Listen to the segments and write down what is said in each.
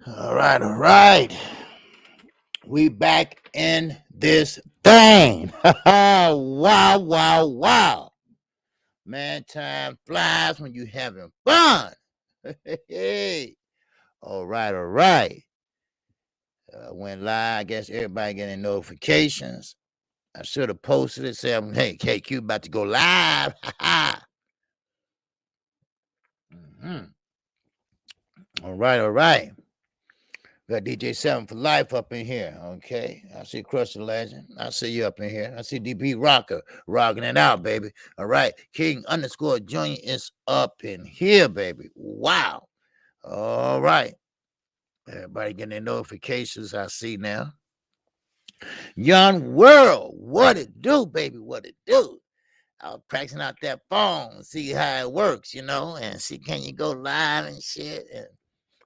All right. We back in this thing. Wow. Man, time flies when you having fun. Hey. All right. Went live. I guess everybody getting notifications. I should have posted it saying, hey, KQ about to go live. mm-hmm. All right. We got DJ7 for life up in here, okay? I see Crush the Legend. I see you up in here. I see DP Rocker rocking it out, baby. All right. King_Junior is up in here, baby. Wow. All right. Everybody getting their notifications, I see now. Young World, what it do, baby? What it do? I was practicing out that phone, see how it works, and see can you go live and shit. And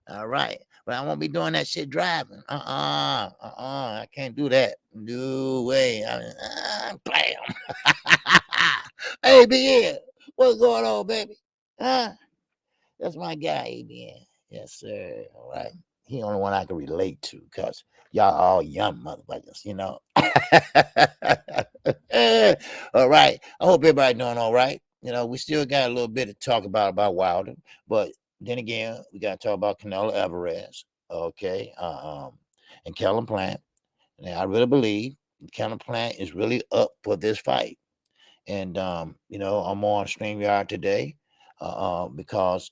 all right. But I won't be doing that shit driving. I can't do that. No way. Bam. ABN. What's going on, baby? Huh? That's my guy, ABN. Yes, sir. All right. He the only one I can relate to because y'all all young motherfuckers, All right. I hope everybody doing all right. We still got a little bit to talk about Wilder, but then again, we got to talk about Canelo Alvarez, okay, and Kellen Plant. And I really believe Kellen Plant is really up for this fight. And I'm on StreamYard today because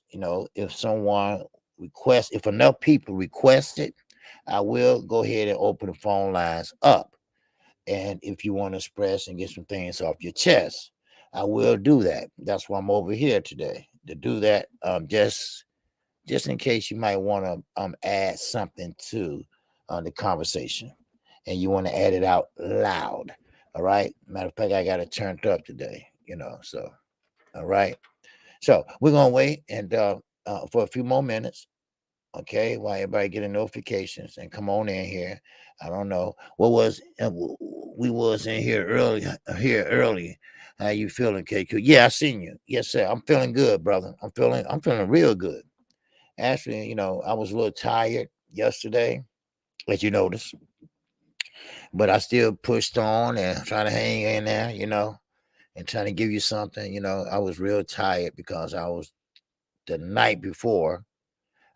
if enough people request it, I will go ahead and open the phone lines up. And if you want to express and get some things off your chest, I will do that. That's why I'm over here today, to do that. Just in case you might want to add something to the conversation and you want to add it out loud. All right. Matter of fact, I got it turned up today, so all right. So we're gonna wait and for a few more minutes, okay, while everybody getting notifications and come on in here. I don't know what was we was in here early. How you feeling, KQ? Yeah, I seen you. Yes, sir. I'm feeling good, brother. I'm feeling real good. Actually, I was a little tired yesterday, as you noticed, but I still pushed on and trying to hang in there, and trying to give you something. I was real tired because the night before,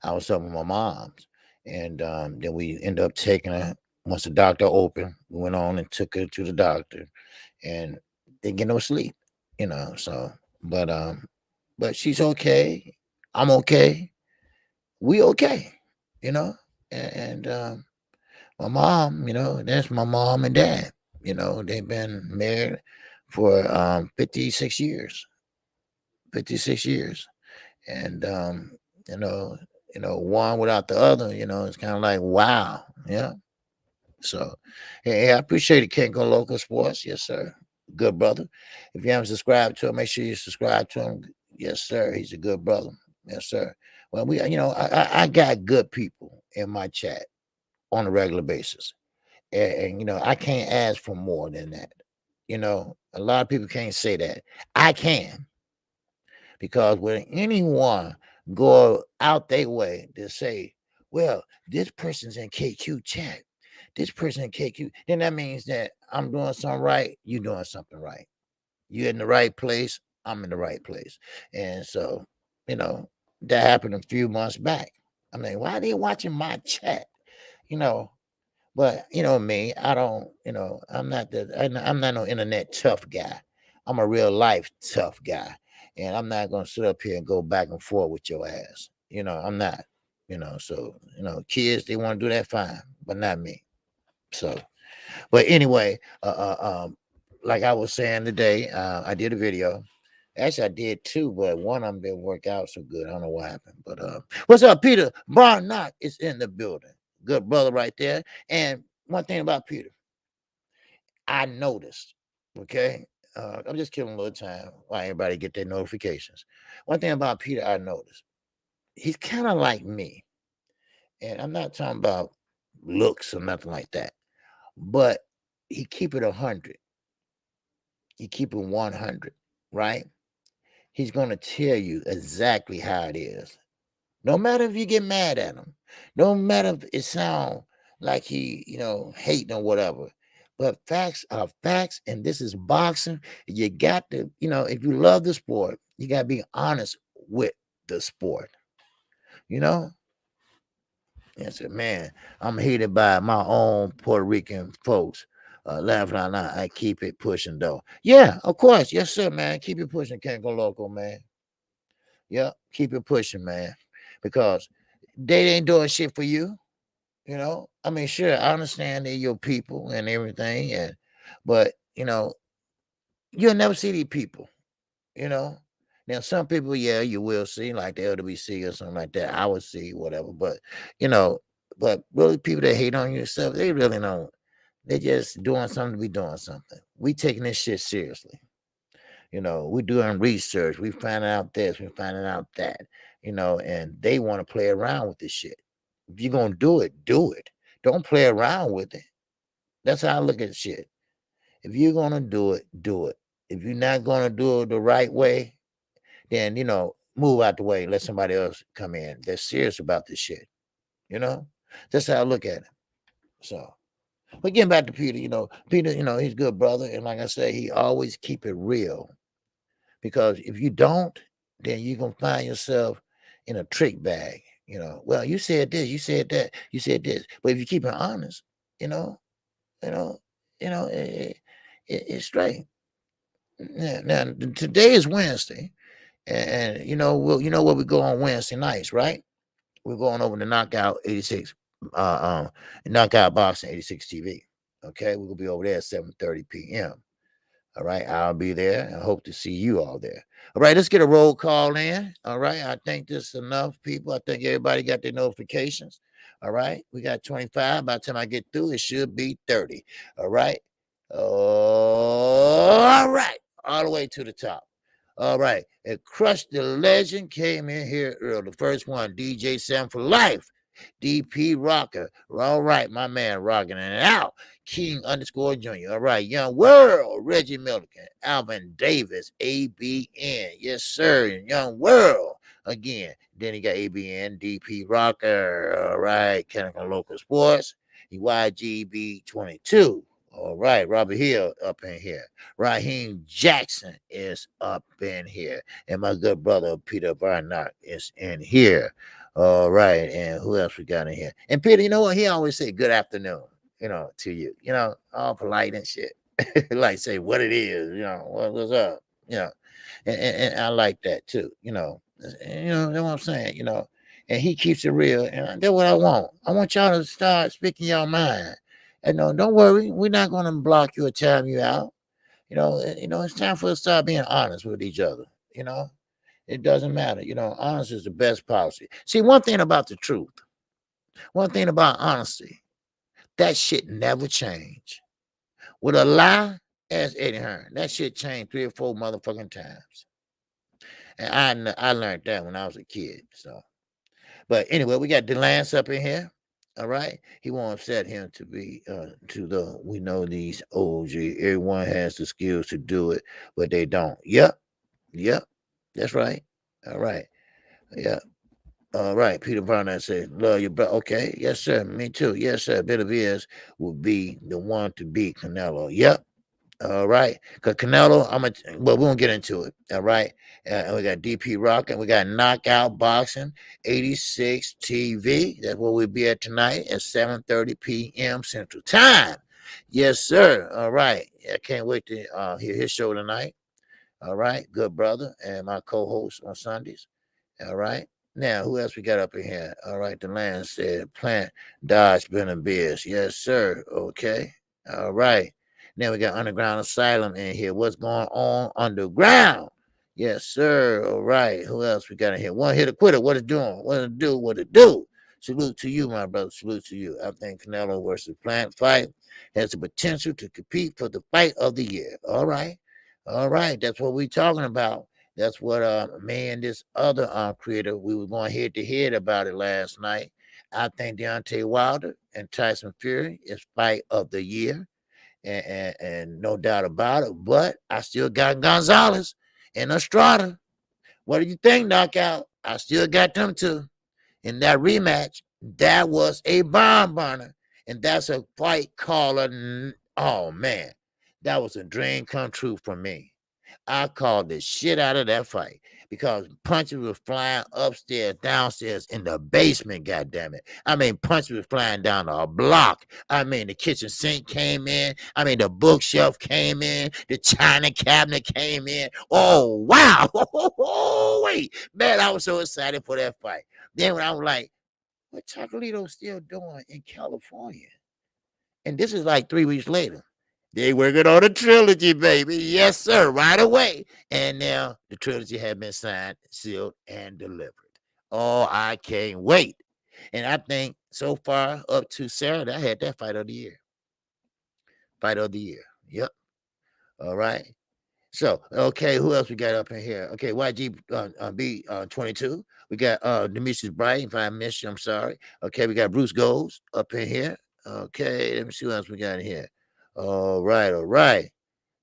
I was up with my mom's, and then we ended up taking her. Once the doctor opened, we went on and took her to the doctor, and didn't get no sleep, So, but she's okay. I'm okay. We okay, you know. And my mom, that's my mom and dad. They've been married for 56 years. 56 years. And you know, one without the other, it's kind of like wow. Yeah. So hey, I appreciate it, King Go Local Sports. Yes, sir. Good brother. If you haven't subscribed to him, make sure you subscribe to him. Yes, sir. He's a good brother. Yes, sir. Well, I got good people in my chat on a regular basis. And I can't ask for more than that. A lot of people can't say that. I can, because when anyone go out their way to say, well, this person's in KQ chat, this person in KQ, then that means that I'm doing something right, you doing something right. You're in the right place, I'm in the right place. And so, that happened a few months back. I mean, why are they watching my chat? You know, but me, I don't, I'm not no internet tough guy. I'm a real life tough guy. And I'm not gonna sit up here and go back and forth with your ass. I'm not, so kids, they want to do that fine, but not me. So, but anyway, like I was saying today, I did a video. Actually, I did two, but one of them didn't work out so good. I don't know what happened. But what's up, Peter? Barnott is in the building. Good brother right there. And one thing about Peter, I noticed, okay? I'm just killing a little time while everybody get their notifications. One thing about Peter, I noticed, he's kind of like me. And I'm not talking about looks or nothing like that. But he keep it 100. He keep it 100, right? He's going to tell you exactly how it is. No matter if you get mad at him. No matter if it sound like he, hating or whatever. But facts are facts, and this is boxing. You got to, if you love the sport, you got to be honest with the sport. You know? And I said, man, I'm hated by my own Puerto Rican folks. Laughing out loud. I keep it pushing though. Yeah, of course. Yes, sir, man. Keep it pushing. Can't go local, man. Yeah, keep it pushing, man. Because they ain't doing shit for you. I mean, sure, I understand they're your people and everything, but you'll never see these people. You know, now some people, yeah, you will see like the LDBC or something like that. I would see whatever, but you know, but really, people that hate on you and stuff, they really don't. They're just doing something to be doing something. We taking this shit seriously. We doing research. We finding out this. We finding out that. And they want to play around with this shit. If you're gonna do it, do it. Don't play around with it. That's how I look at shit. If you're gonna do it, do it. If you're not gonna do it the right way, then move out the way. Let somebody else come in. They're serious about this shit. That's how I look at it. So, but getting back to Peter, Peter, he's a good brother, and like I say, he always keep it real. Because if you don't, then you're gonna find yourself in a trick bag. Well, you said this, you said that, you said this. But if you keep it honest, you know, you know, it's straight. Now, today is Wednesday, and where we go on Wednesday nights, right? We're going over to Knockout 86, Knockout Boxing 86 TV. Okay, we're gonna be over there at 7:30 p.m. All right, I'll be there. I hope to see you all there. All right, let's get a roll call in. All right, I think this is enough people. I think everybody got their notifications. All right, we got 25. By the time I get through, it should be 30. All right. All right, all the way to the top. All right, and Crush the Legend came in here early. The first one, DJ Sam for Life. DP Rocker. All right, my man rocking it out. King _ Jr. All right, Young World. Reggie Milligan. Alvin Davis. ABN. Yes, sir. Young World. Again. Then he got ABN. DP Rocker. All right. Canada Local Sports. YGB 22. All right. Robert Hill up in here. Raheem Jackson is up in here. And my good brother Peter Barnard is in here. All right, and who else we got in here? And Peter, you know what? He always say good afternoon, to you, all polite and shit. Like say what it is, what's up, and I like that too, that's what I'm saying, and he keeps it real, and that's what I want. I want y'all to start speaking your mind. And no, don't worry, we're not gonna block you or time you out. It's time for us to start being honest with each other, It doesn't matter. Honesty is the best policy. See, one thing about the truth, one thing about honesty, that shit never change. With a lie, as Eddie Hearn, that shit changed 3 or 4 motherfucking times. And I learned that when I was a kid. So, but anyway, we got DeLance up in here. All right. He won't upset him to be we know these OG. Everyone has the skills to do it, but they don't. Yep. That's right. All right. Yeah. All right, Peter Barnett said, love your brother. Okay, yes, sir. Me too. Yes, sir. Benavides will be the one to beat Canelo. Yep. All right. Because Canelo, we won't get into it. All right. And we got DP Rock and we got Knockout Boxing 86 TV. That's where we'll be at tonight at 7:30 p.m. Central Time. Yes, sir. All right. I can't wait to hear his show tonight. All right. Good brother and my co-host on Sundays. All right. Now, who else we got up in here? All right, the land said Plant Dodge Beers. Yes, sir. Okay. All right. Now we got Underground Asylum in here. What's going on underground? Yes, sir. All right. Who else we got in here? One hitter quitter. What it doing? What it do? What it do? Salute to you, my brother. Salute to you. I think Canelo versus Plant fight has the potential to compete for the fight of the year. All right. All right. That's what we're talking about. That's what me and this other creator, we were going head to head about it last night. I think Deontay Wilder and Tyson Fury is fight of the year, and no doubt about it. But I still got Gonzalez and Estrada. What do you think, Knockout? I still got them two in that rematch. That was a bomb burner. And that's a fight caller. Oh, man. That was a dream come true for me. I called the shit out of that fight because punches were flying upstairs, downstairs, in the basement, goddammit. I mean, punches were flying down the block. I mean, the kitchen sink came in. I mean, the bookshelf came in. The china cabinet came in. Oh, wow. Wait, man, I was so excited for that fight. Then when I was like, what Chocolito still doing in California? And this is like 3 weeks later. They working on a trilogy, baby. Yes, sir, right away. And now the trilogy had been signed, sealed, and delivered. Oh, I can't wait. And I think so far up to Saturday, I had that fight of the year. Fight of the year. Yep. All right. So, okay, who else we got up in here? Okay, YG B 22. We got Demetrius Bright. If I missed you, I'm sorry. Okay, we got Bruce Goes up in here. Okay, let me see what else we got in here. All right, all right.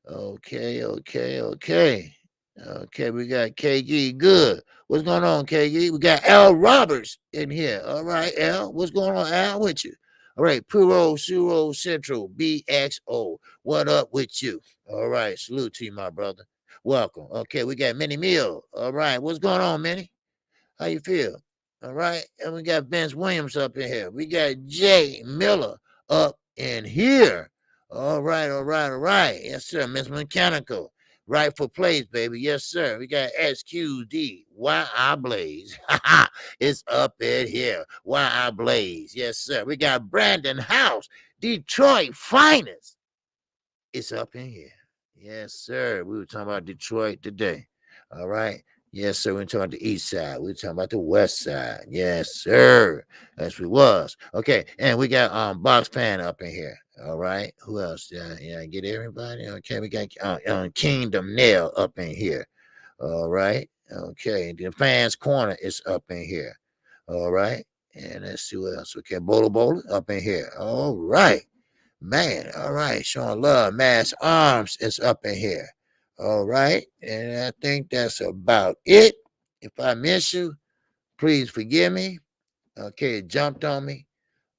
Okay, okay, okay. Okay, we got KG. Good. What's going on, KG? We got Al Roberts in here. All right, Al. What's going on, Al, with you? All right, Puro Suro Central BXO. What up with you? All right, salute to you, my brother. Welcome. Okay, we got Minnie Mill. All right, what's going on, Minnie? How you feel? All right, and we got Vince Williams up in here. We got Jay Miller up in here. All right, all right, all right. Yes, sir. Miss Mechanical. Rightful place, baby. Yes, sir. We got SQD. Why I Blaze. It's up in here. Why I Blaze. Yes, sir. We got Brandon House, Detroit finest. It's up in here. Yes, sir. We were talking about Detroit today. All right. Yes, sir. We were talking about the east side. We were talking about the west side. Yes, sir. That's what it was. Okay. And we got Box Fan up in here. All right. Who else? Yeah, get everybody. Okay. We got Kingdom Nail up in here. All right. Okay. The fans corner is up in here. All right. And let's see what else. Okay. Bolo Bolo up in here. All right. Man, all right, showing love. Mass Arms is up in here. All right, and I think that's about it. If I miss you, please forgive me. Okay, it jumped on me,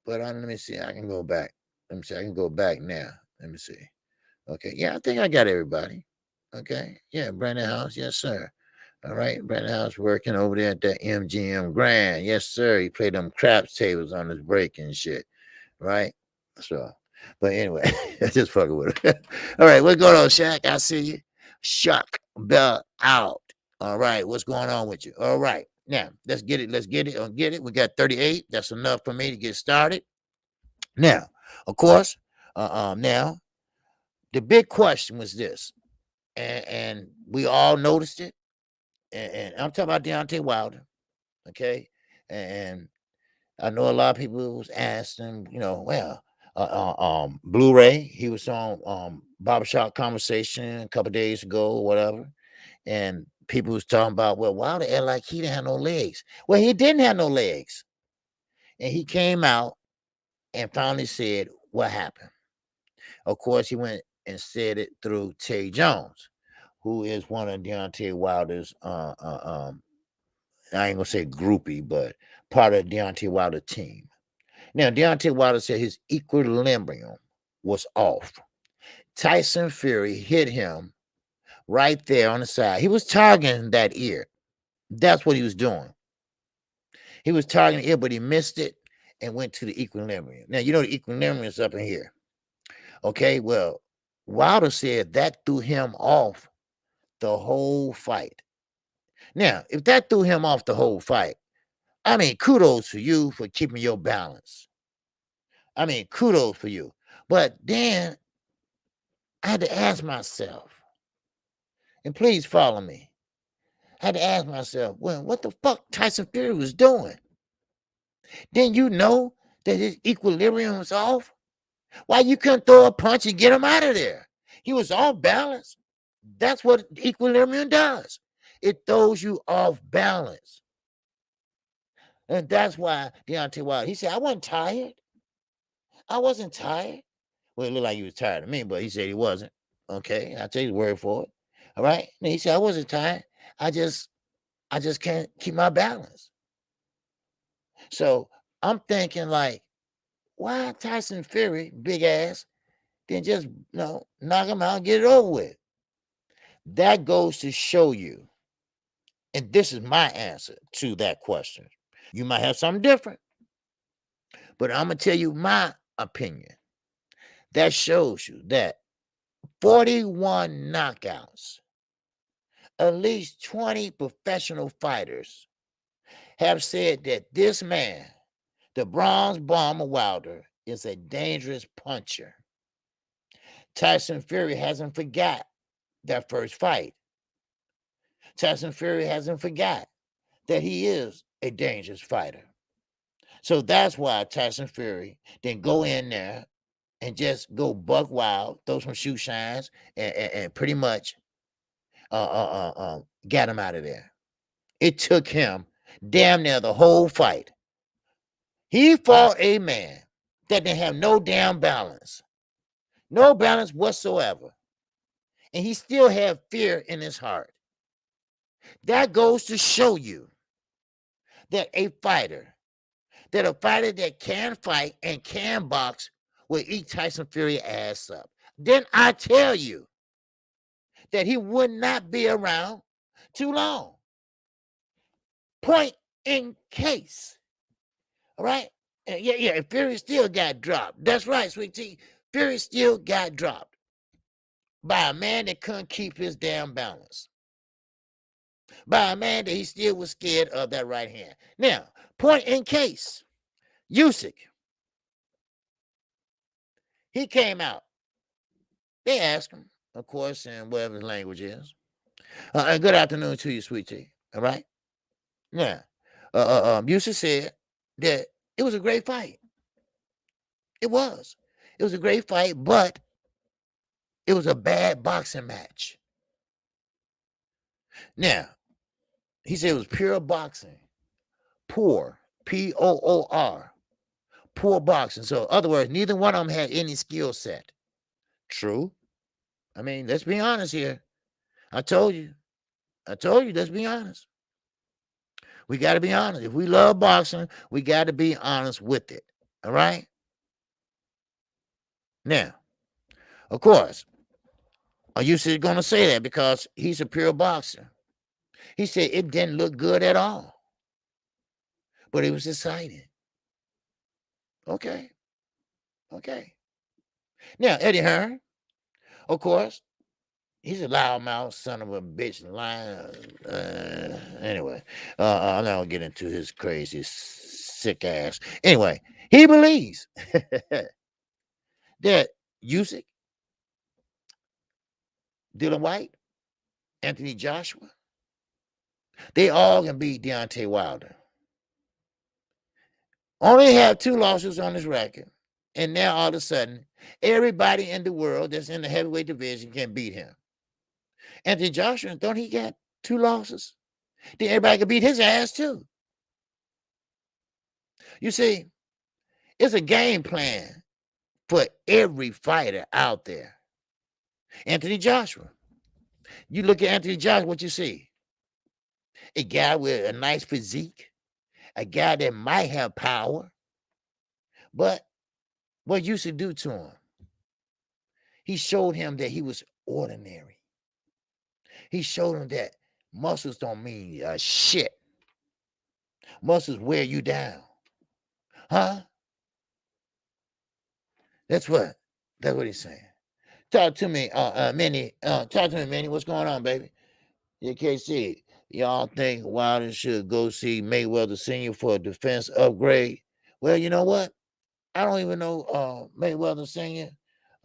but let me see. I can go back. Let me see. I can go back now. Let me see. Okay, yeah, I think I got everybody. Okay, yeah, Brandon House, yes, sir. All right, Brandon House working over there at that MGM Grand. Yes, sir. He played them craps tables on his break and shit. Right? So, but anyway, just fucking with it. All right, what's going on, Shaq? I see you. Shuck Bell out. All right, what's going on with you? All right, now let's get it. Let's get it. Get it. We got 38. That's enough for me to get started. Now, of course, now the big question was this, and we all noticed it. And I'm talking about Deontay Wilder, okay? And I know a lot of people was asking, well, Blu-ray. He was on Barbershop Conversation a couple days ago or whatever, and people was talking about, well, Wilder act like he didn't have no legs. Well, he didn't have no legs, and he came out and finally said what happened. Of course, he went and said it through Tay Jones, who is one of Deontay Wilder's I ain't gonna say groupie, but part of Deontay Wilder team. Now, Deontay Wilder said his equilibrium was off. Tyson Fury hit him right there on the side. He was targeting that ear. That's what he was doing. He was targeting the ear, but he missed it and went to the equilibrium. Now, you know the equilibrium is up in here. Okay, well, Wilder said that threw him off the whole fight. Now, if that threw him off the whole fight, I mean, kudos for you for keeping your balance. I mean, kudos for you. But then I had to ask myself, and please follow me. I had to ask myself, well, what the fuck Tyson Fury was doing? Didn't you know that his equilibrium was off? Why you couldn't throw a punch and get him out of there? He was off balance. That's what equilibrium does. It throws you off balance. And that's why Deontay Wilder, he said, I wasn't tired. I wasn't tired. Well, it looked like he was tired of me, but he said he wasn't. Okay, I'll take his word for it. All right. And he said, I wasn't tired. I just can't keep my balance. So I'm thinking like, why Tyson Fury, big ass, then just knock him out and get it over with? That goes to show you, and this is my answer to that question. You might have something different, but I'm gonna tell you my opinion. That shows you that 41 knockouts, at least 20 professional fighters have said that this man, the Bronze Bomber Wilder, is a dangerous puncher. Tyson Fury hasn't forgot that first fight. Tyson Fury hasn't forgot that he is a dangerous fighter. So that's why Tyson Fury didn't go in there and just go buck wild, throw some shoe shines, and pretty much got him out of there. It took him damn near the whole fight. He fought a man that didn't have no damn balance. No balance whatsoever. And he still had fear in his heart. That goes to show you that a fighter that can fight and can box will eat Tyson Fury ass up. Then I tell you that he would not be around too long. Point in case. All right? Yeah, Fury still got dropped. That's right, Sweet Tea. Fury still got dropped by a man that couldn't keep his damn balance. By a man that he still was scared of that right hand. Now, point in case, Usyk, he came out. They asked him, of course, in whatever his language is. Good afternoon to you, Sweet Tea. All right? Now, Usyk said that it was a great fight. It was. It was a great fight, but it was a bad boxing match. Now, he said it was pure boxing. Poor. P-O-O-R. Poor boxing. So, in other words, neither one of them had any skill set. True. I mean, let's be honest here. I told you, let's be honest. We got to be honest. If we love boxing, we got to be honest with it. All right? Now, of course, Usyk going to say that because he's a pure boxer. He said it didn't look good at all, but it was exciting. Okay. Now, Eddie Hearn, of course, he's a loudmouth son of a bitch lion. Anyway, I'm not going to get into his crazy, sick ass. Anyway, he believes that Usyk, Dylan White, Anthony Joshua, they all can beat Deontay Wilder. Only have 2 losses on his record. And now all of a sudden, everybody in the world that's in the heavyweight division can beat him. Anthony Joshua, don't he got 2 losses? Then everybody can beat his ass too. You see, it's a game plan for every fighter out there. Anthony Joshua. You look at Anthony Joshua, what you see? A guy with a nice physique. A guy that might have power. But what used to do to him? He showed him that he was ordinary. He showed him that muscles don't mean shit. Muscles wear you down. Huh? That's what he's saying. Talk to me, Minnie. Talk to me, Minnie. What's going on, baby? You can't see. Y'all think Wilder should go see Mayweather Sr. for a defense upgrade? Well, you know what? I don't even know Mayweather Sr.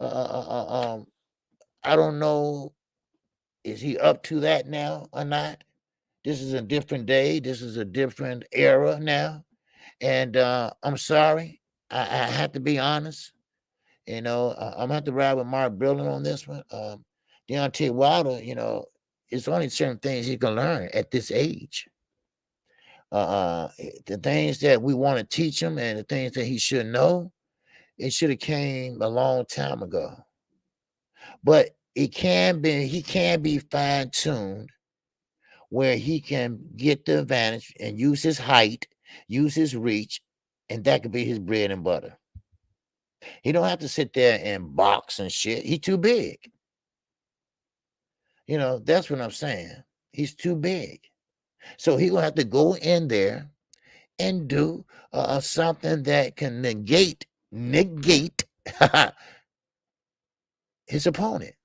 I don't know. Is he up to that now or not? This is a different day. This is a different era now. And I'm sorry. I have to be honest. I'm going to have to ride with Mark Brillen on this one. Deontay Wilder, it's only certain things he can learn at this age. The things that we want to teach him and the things that he should know, it should have came a long time ago. But he can be fine-tuned where he can get the advantage and use his height, use his reach, and that could be his bread and butter. He don't have to sit there and box and shit. He's too big. That's what I'm saying. He's too big. So he gonna have to go in there and do something that can negate his opponent.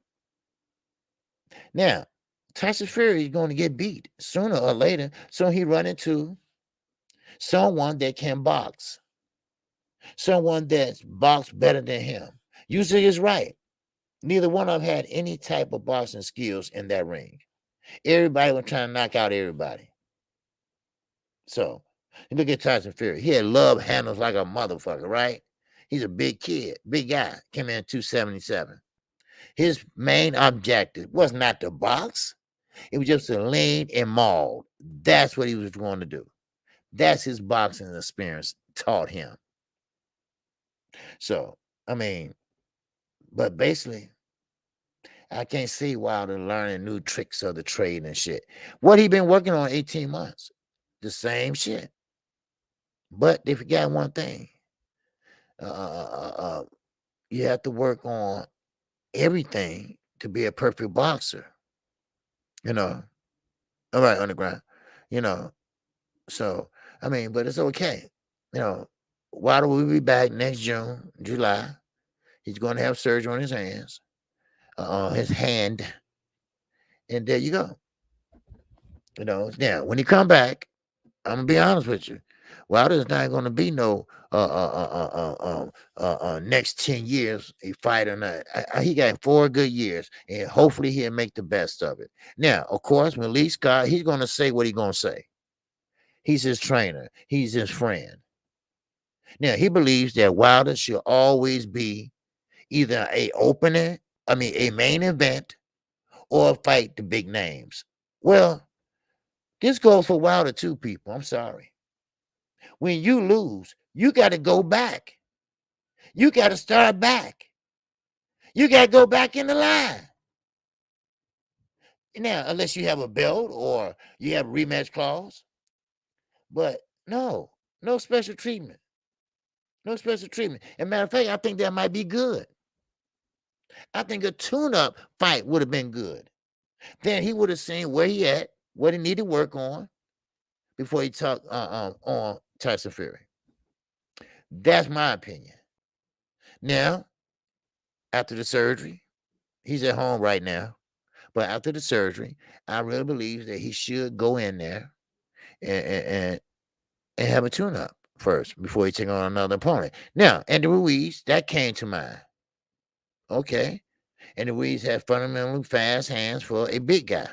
Now, Tyson Fury is going to get beat sooner or later, so he run into someone that can box, someone that's boxed better than him. Usually is right. Neither one of them had any type of boxing skills in that ring. Everybody was trying to knock out everybody. So, you look at Tyson Fury. He had love handles like a motherfucker, right? He's a big kid, big guy. Came in at 277. His main objective was not to box. It was just to lean and maul. That's what he was going to do. That's his boxing experience taught him. So, but basically, I can't see Wilder learning new tricks of the trade and shit. What he been working on 18 months? The same shit. But they forgot one thing. You have to work on everything to be a perfect boxer. All right, underground. So but it's okay. Wilder will be back next June, July. He's going to have surgery on his hands, his hand, and there you go. Now when he come back, I'm gonna be honest with you. Wilder's not going to be no next 10 years a fighter. He got 4 good years, and hopefully he'll make the best of it. Now, of course, when Lee Scott, he's going to say what he's going to say. He's his trainer. He's his friend. Now, he believes that Wilder should always be either a main event, or fight the big names. Well, this goes for Wilder too, people. I'm sorry. When you lose, you got to go back. You got to start back. You got to go back in the line. Now, unless you have a belt or you have a rematch clause. But no special treatment. No special treatment. As a matter of fact, I think that might be good. I think a tune-up fight would have been good. Then he would have seen where he at, what he needed to work on before he talked on Tyson Fury. That's my opinion. Now, after the surgery, he's at home right now. But after the surgery, I really believe that he should go in there and have a tune-up first before he take on another opponent. Now, Andy Ruiz, that came to mind. Okay. Andy Ruiz has fundamentally fast hands for a big guy.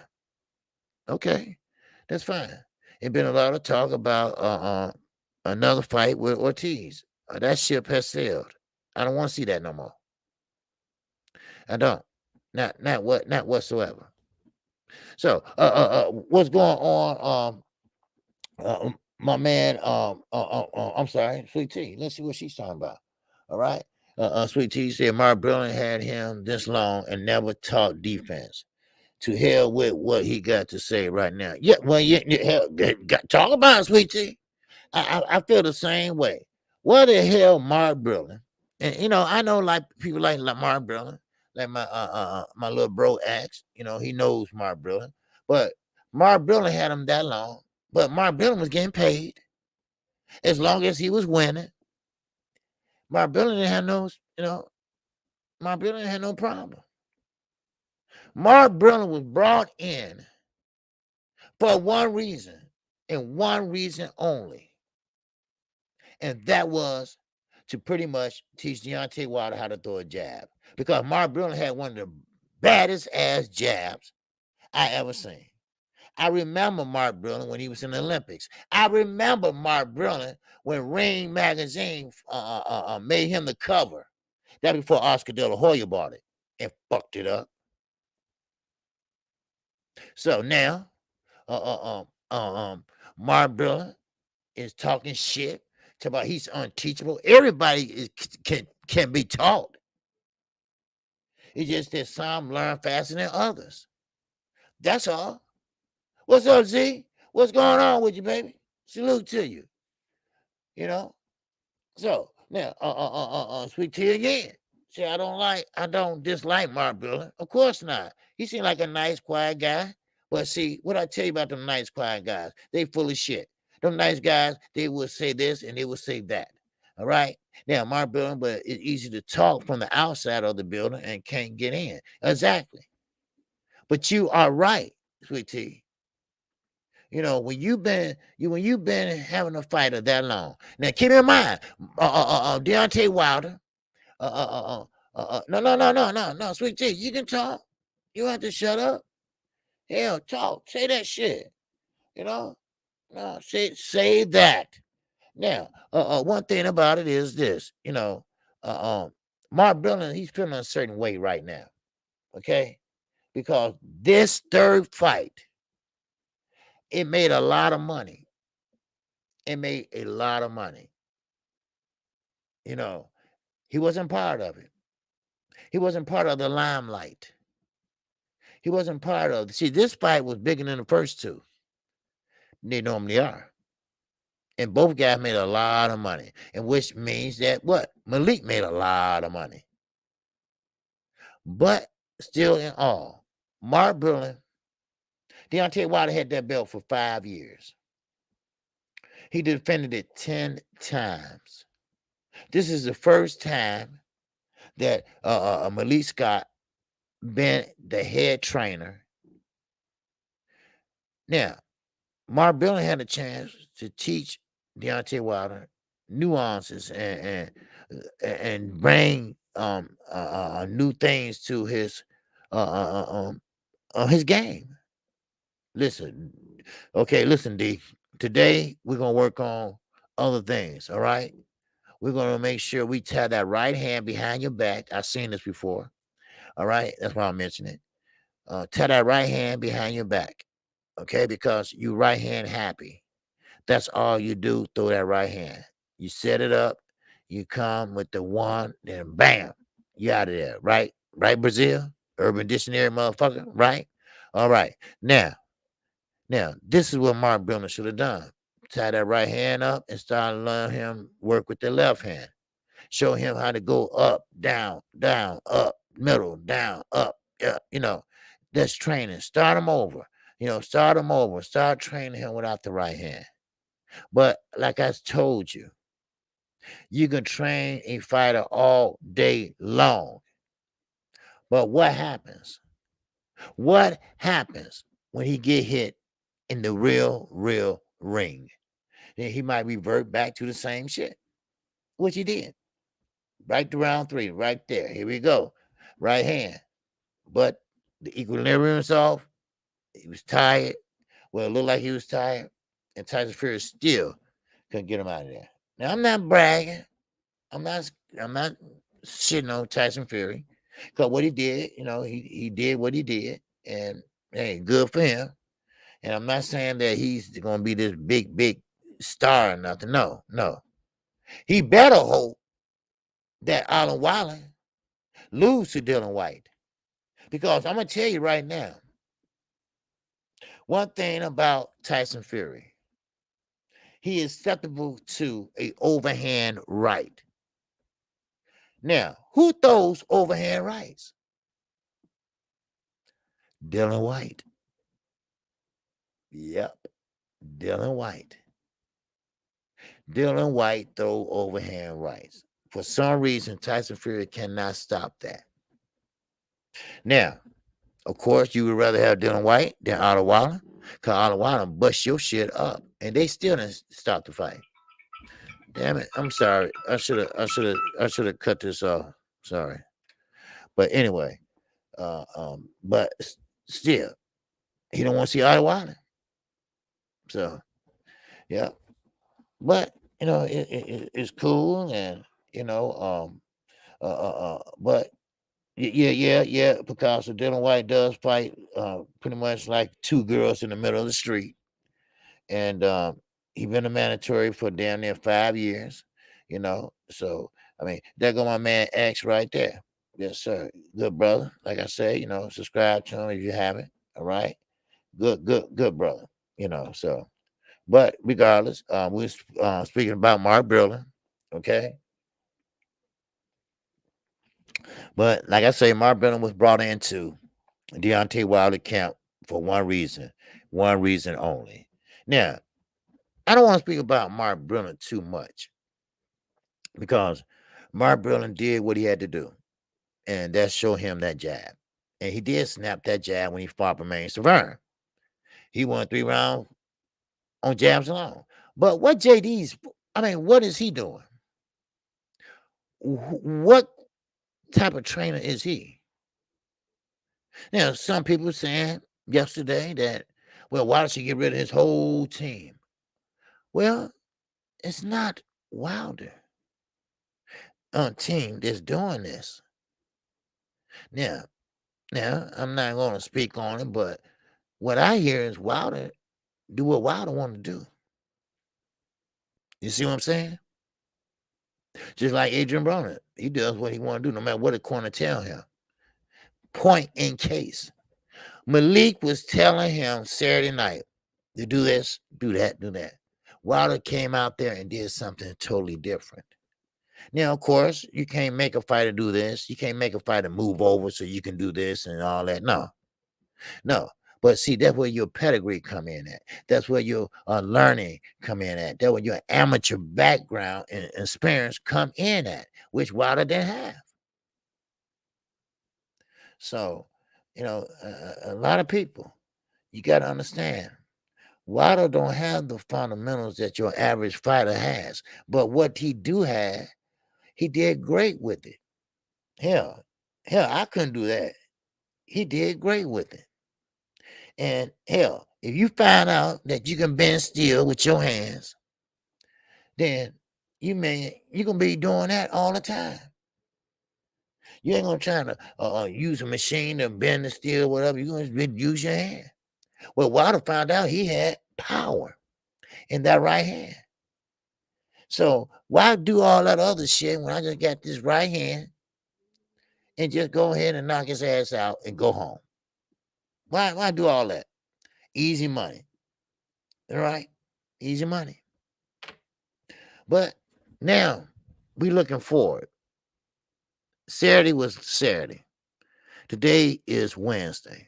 Okay. That's fine. There's been a lot of talk about another fight with Ortiz. That ship has sailed. I don't want to see that no more. I don't. Not whatsoever. So what's going on? My man, I'm sorry, Sweet Tea. Let's see what she's talking about. All right. Sweet Tea said Mark Brilliant had him this long and never taught defense. To hell with what he got to say right now. Yeah, well, talk about it, Sweet Tea. I feel the same way. What the hell, Mark Brilliant? And I know like people like Mark Brilliant, like my little bro Axe. He knows Mark Brilliant, but Mark Brilliant had him that long. But Mark Brilliant was getting paid as long as he was winning. Mark Brilliant had Mark Brilliant had no problem. Mark Brilliant was brought in for one reason and one reason only. And that was to pretty much teach Deontay Wilder how to throw a jab. Because Mark Brilliant had one of the baddest ass jabs I ever seen. I remember Mark Brilliant when he was in the Olympics. I remember Mark Brilliant when Ring Magazine made him the cover. That before Oscar De La Hoya bought it and fucked it up. So now, Mark Brilliant is talking shit about he's unteachable. Everybody can be taught. It's just that some learn faster than others. That's all. What's up, Z? What's going on with you, baby? Salute to you. So now, speak to you again. See, I don't dislike Mark Bullard. Of course not. He seemed like a nice, quiet guy. But see, what I tell you about them nice, quiet guys, they full of shit. Them nice guys, they will say this and they will say that. All right. Now, Mark Bullard, but it's easy to talk from the outside of the building and can't get in. Exactly. But you are right, sweet tea. You know, when you've been having a fighter that long. Now, keep in mind, Deontay Wilder. No, sweet tea. You can talk. You don't have to shut up. Hell, talk. Say that shit. You know, no, say that. Now, one thing about it is this. You know, Mark Brilliant, he's feeling a certain way right now. Okay, because this third fight, it made a lot of money. It made a lot of money. You know, he wasn't part of it. He wasn't part of the limelight. He wasn't part of. See, this fight was bigger than the first two. They normally are. And both guys made a lot of money. And which means that what? Malik made a lot of money. But still in all, Mark Brilliant, Deontay Wilder had that belt for 5 years. He defended it 10 times. This is the first time that Malik Scott been the head trainer. Now, Mark Brilliant had a chance to teach Deontay Wilder nuances and bring new things to his game. Listen, okay, listen, D. Today we're gonna work on other things. All right, we're gonna make sure we tie that right hand behind your back. I've seen this before. All right, that's why I'm mentioning it. Tie that right hand behind your back. Okay, because you right hand happy. That's all you do. Throw that right hand. You set it up. You come with the one, then bam, you out of there. Right? Right, Brazil? Urban Dictionary, motherfucker. Right? All right. Now, this is what Mark Brilliant should have done. Tie that right hand up and start learning him work with the left hand. Show him how to go up, down, up, middle, down, up. Yeah, you know, that's training. Start him over. Start him over. Start training him without the right hand. But like I told you, you can train a fighter all day long. But what happens? What happens when he get hit in the real ring? Then he might revert back to the same shit, which he did. Right to round 3, right there. Here we go. Right hand. But the equilibrium's off. He was tired. Well, it looked like he was tired. And Tyson Fury still couldn't get him out of there. Now, I'm not bragging. I'm not shitting on Tyson Fury. Because what he did, he did what he did. And hey, good for him. And I'm not saying that he's gonna be this big star or nothing. No. He better hope that Alan Wilder lose to Dylan White. Because I'm gonna tell you right now, one thing about Tyson Fury, he is susceptible to a overhand right. Now, who throws overhand rights? Dylan White. Yep, Dylan White. Dylan White throw overhand rights. For some reason, Tyson Fury cannot stop that. Now, of course, you would rather have Dylan White than Otto Wilder, because Otto Wilder bust your shit up, and they still didn't stop the fight. Damn it! I'm sorry. I should have cut this off. Sorry, but anyway, but still, he don't want to see Otto Wilder. So, yeah, but it's cool, and but yeah, Picasso. Dylan White does fight pretty much like two girls in the middle of the street. And he been a mandatory for damn near 5 years, So, I mean, there go my man X right there. Yes, sir. Good brother. Like I said, subscribe to him if you haven't. All right. Good brother. So, but regardless, we're speaking about Mark Brilliant. Okay. But like I say, Mark Brennan was brought into Deontay Wilder camp for one reason only. Now, I don't want to speak about Mark Brennan too much because Mark Brennan did what he had to do, and that showed him that jab. And he did snap that jab when he fought Bermane Stiverne. He won 3 rounds on jabs alone. But what what is he doing? What type of trainer is he? Now, some people saying yesterday that, well, why does he get rid of his whole team? Well, it's not Wilder team that's doing this. Now, I'm not going to speak on it, but what I hear is Wilder do what Wilder want to do. You see what I'm saying? Just like Adrian Broner, he does what he want to do, no matter what the corner tell him. Point in case. Malik was telling him Saturday night to do this, do that, do that. Wilder came out there and did something totally different. Now, of course, you can't make a fighter do this. You can't make a fighter move over so you can do this and all that. No. But see, that's where your pedigree come in at. That's where your learning come in at. That's where your amateur background and experience come in at, which Wilder didn't have. So, a lot of people, you got to understand, Wilder don't have the fundamentals that your average fighter has. But what he do have, he did great with it. Hell, I couldn't do that. He did great with it. And hell, if you find out that you can bend steel with your hands, then you're gonna be doing that all the time. You ain't gonna try to use a machine to bend the steel, whatever. You're gonna use your hand. Well, Wilder found out he had power in that right hand. So why do all that other shit when I just got this right hand and just go ahead and knock his ass out and go home? Why do all that? Easy money. All right? Easy money. But now we looking forward. Saturday was Saturday. Today is Wednesday.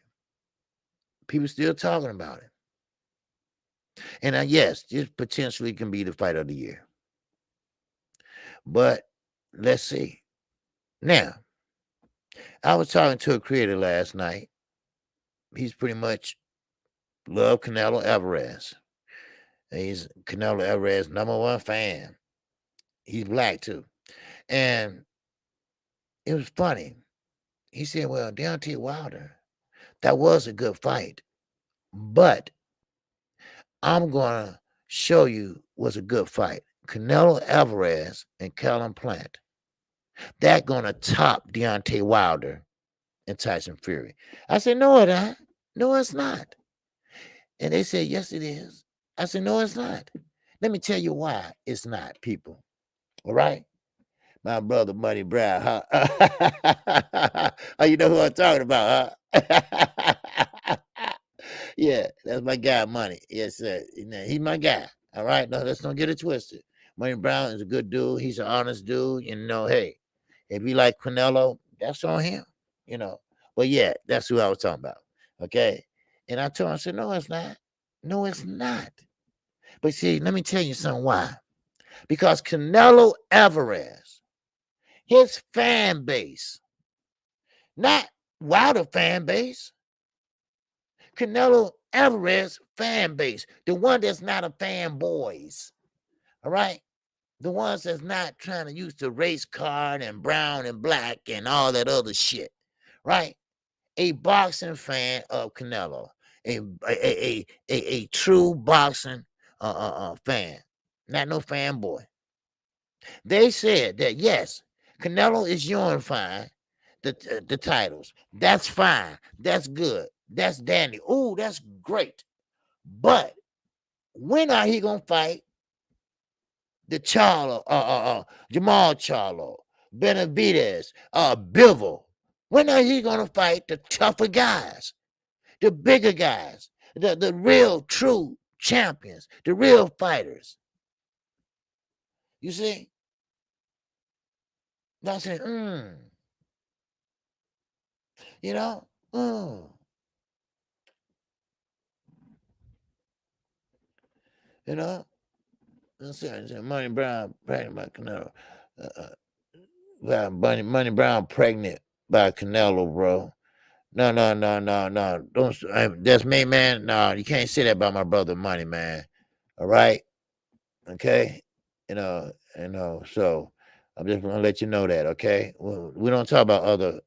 People still talking about it. And yes, this potentially can be the fight of the year. But let's see. Now, I was talking to a creator last night. He's pretty much love Canelo Alvarez. He's Canelo Alvarez #1 fan. He's black too. And it was funny. He said, well, Deontay Wilder, that was a good fight. But I'm going to show you was a good fight. Canelo Alvarez and Callum Plant. That going to top Deontay Wilder and Tyson Fury. I said, no, it ain't. No, it's not. And they said, yes, it is. I said, no, it's not. Let me tell you why it's not, people. All right? My brother, Money Brown, huh? Oh, you know who I'm talking about, huh? Yeah, that's my guy, Money. Yes, sir. He's my guy. All right? No, let's not get it twisted. Money Brown is a good dude. He's an honest dude. Hey, if you like Canelo, that's on him, But yeah, that's who I was talking about. Okay? And I told him, I said, no, it's not. No, it's not. But see, let me tell you something why. Because Canelo Alvarez, his fan base, not Wilder fan base, Canelo Alvarez fan base, the one that's not a fanboys, all right? The ones that's not trying to use the race card and brown and black and all that other shit, right? A boxing fan of Canelo, a true boxing fan, not no fanboy. They said that yes, Canelo is unifying the titles. That's fine. That's good. That's dandy. Oh, that's great. But when are he gonna fight the Jamal Charlo, Benavidez, Bivol? When are he gonna fight the tougher guys, the bigger guys, the real true champions, the real fighters? You see? I said, you know, you know. I said, Money Brown pregnant by Canelo. Money Brown pregnant by Canelo, bro. No, no, no, no, no. Don't. That's me, man. No, you can't say that about my brother, Money, man. All right, okay. So I'm just gonna let you know that, okay. We don't talk about other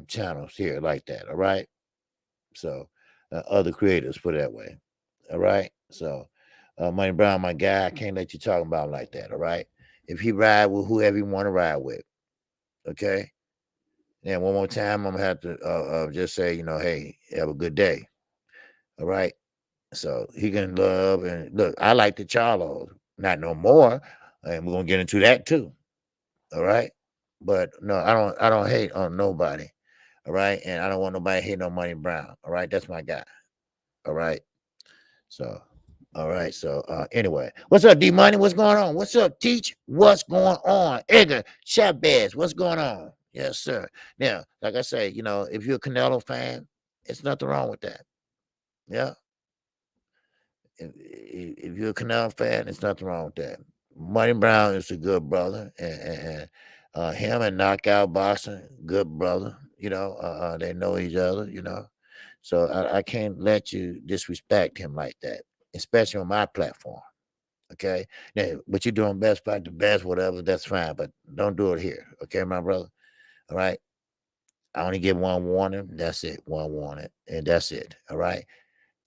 channels here like that. All right. So other creators, put it that way. All right. So Money Brown, my guy, I can't let you talk about him like that. All right. If he ride with whoever you want to ride with, okay. Then one more time, I'm gonna have to just say, hey, have a good day. All right. So he can love and look. I like the Charlos, not no more, and we're gonna get into that too. All right. But no, I don't hate on nobody. All right. And I don't want nobody hating on Money Brown. All right. That's my guy. All right. So, all right. So, anyway, what's up, D Money? What's going on? What's up, Teach? What's going on? Edgar Chavez, what's going on? Yes, sir. Now, like I say, if you're a Canelo fan, it's nothing wrong with that. Yeah. If you're a Canelo fan, it's nothing wrong with that. Money Brown is a good brother, and him and Knockout Boxing, good brother. They know each other. So I can't let you disrespect him like that, especially on my platform. Okay, now what you're doing best, by the best, whatever, that's fine, but don't do it here. Okay, my brother. All right. I only give one warning. That's it. One warning, and that's it. All right.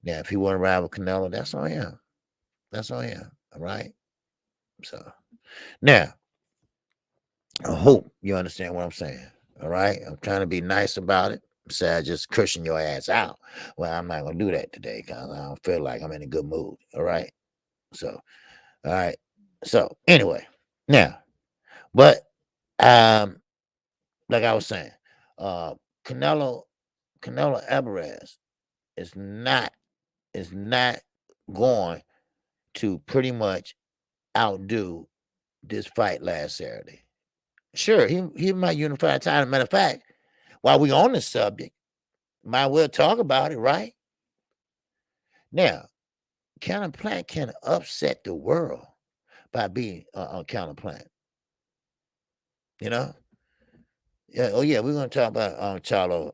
Now, if he want to ride with Canelo, that's on him. That's on him. All right. So now, I hope you understand what I'm saying. All right. I'm trying to be nice about it. Besides just cursing your ass out. Well, I'm not gonna do that today because I don't feel like I'm in a good mood. All right. So, all right. So anyway, now, but like I was saying, uh, Canelo, Canelo Alvarez is not going to pretty much outdo this fight last Saturday. Sure, he might unify a title. Matter of fact, while we on the subject, might well talk about it, right? Now, counterplant can upset the world by being on counterplant. You know? Yeah. Oh yeah, we're gonna talk about Charlo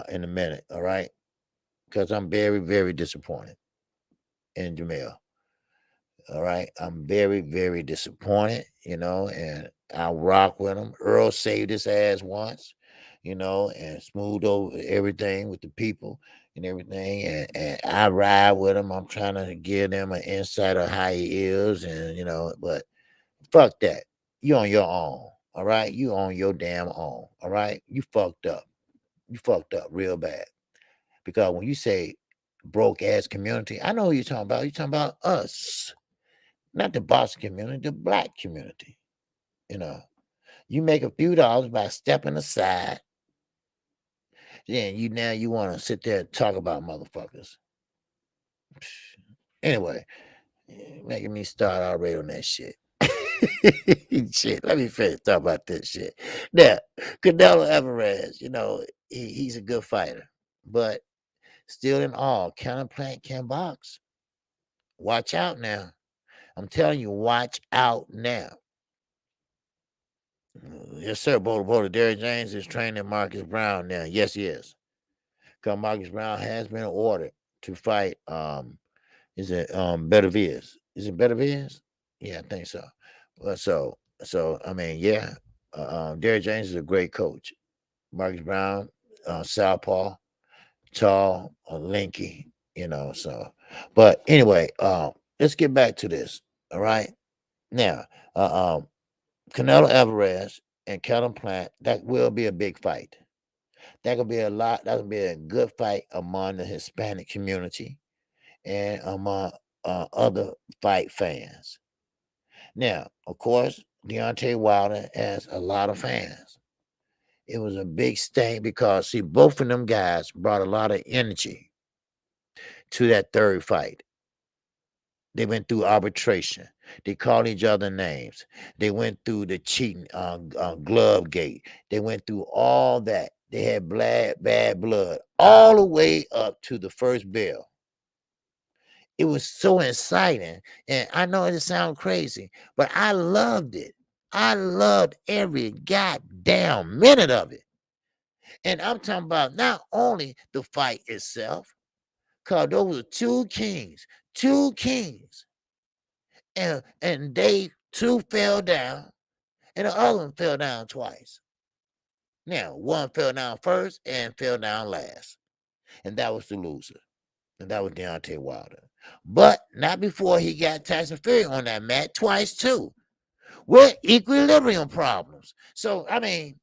in a minute. All right, because I'm very very disappointed in Jamel. All right, I'm very very disappointed. And I rock with him. Earl saved his ass once. And smoothed over everything with the people and everything. And I ride with him. I'm trying to give them an insight of how he is, and but fuck that. You on your own. All right, you on your damn own. All right, you fucked up. You fucked up real bad. Because when you say broke ass community, I know who you're talking about. You're talking about us, not the boxing community, the black community. You know, you make a few dollars by stepping aside. Then you want to sit there and talk about motherfuckers. Anyway, making me start already on that shit. Shit, let me finish talk about this shit. Now, Canelo Alvarez, he's a good fighter, but still in all, counterplant can box. Watch out now. I'm telling you, watch out now. Yes, sir. Boulder. Derrick James is training Marcus Brown now. Yes, he is. Because Marcus Brown has been ordered to fight. Is it Benavidez? Is it Benavidez? Yeah, I think so. Well, so I mean, yeah. Derrick James is a great coach. Marcus Brown, Southpaw, tall, lanky. So. But anyway, let's get back to this. All right. Now, Canelo Alvarez and Callum Plant, that will be a big fight. That could be a lot. That could be a good fight among the Hispanic community and among other fight fans. Now, of course, Deontay Wilder has a lot of fans. It was a big stain because, see, both of them guys brought a lot of energy to that third fight. They went through arbitration. They called each other names. They went through the cheating glove gate. They went through all that. They had bad blood all the way up to the first bell. It was so exciting. And I know it sounds crazy, but I loved it. I loved every goddamn minute of it. And I'm talking about not only the fight itself, because those were two kings. And they two fell down, and the other one fell down twice. Now, one fell down first and fell down last. And that was the loser. And that was Deontay Wilder. But not before he got Tyson Fury on that mat twice, too, with equilibrium problems. So, I mean,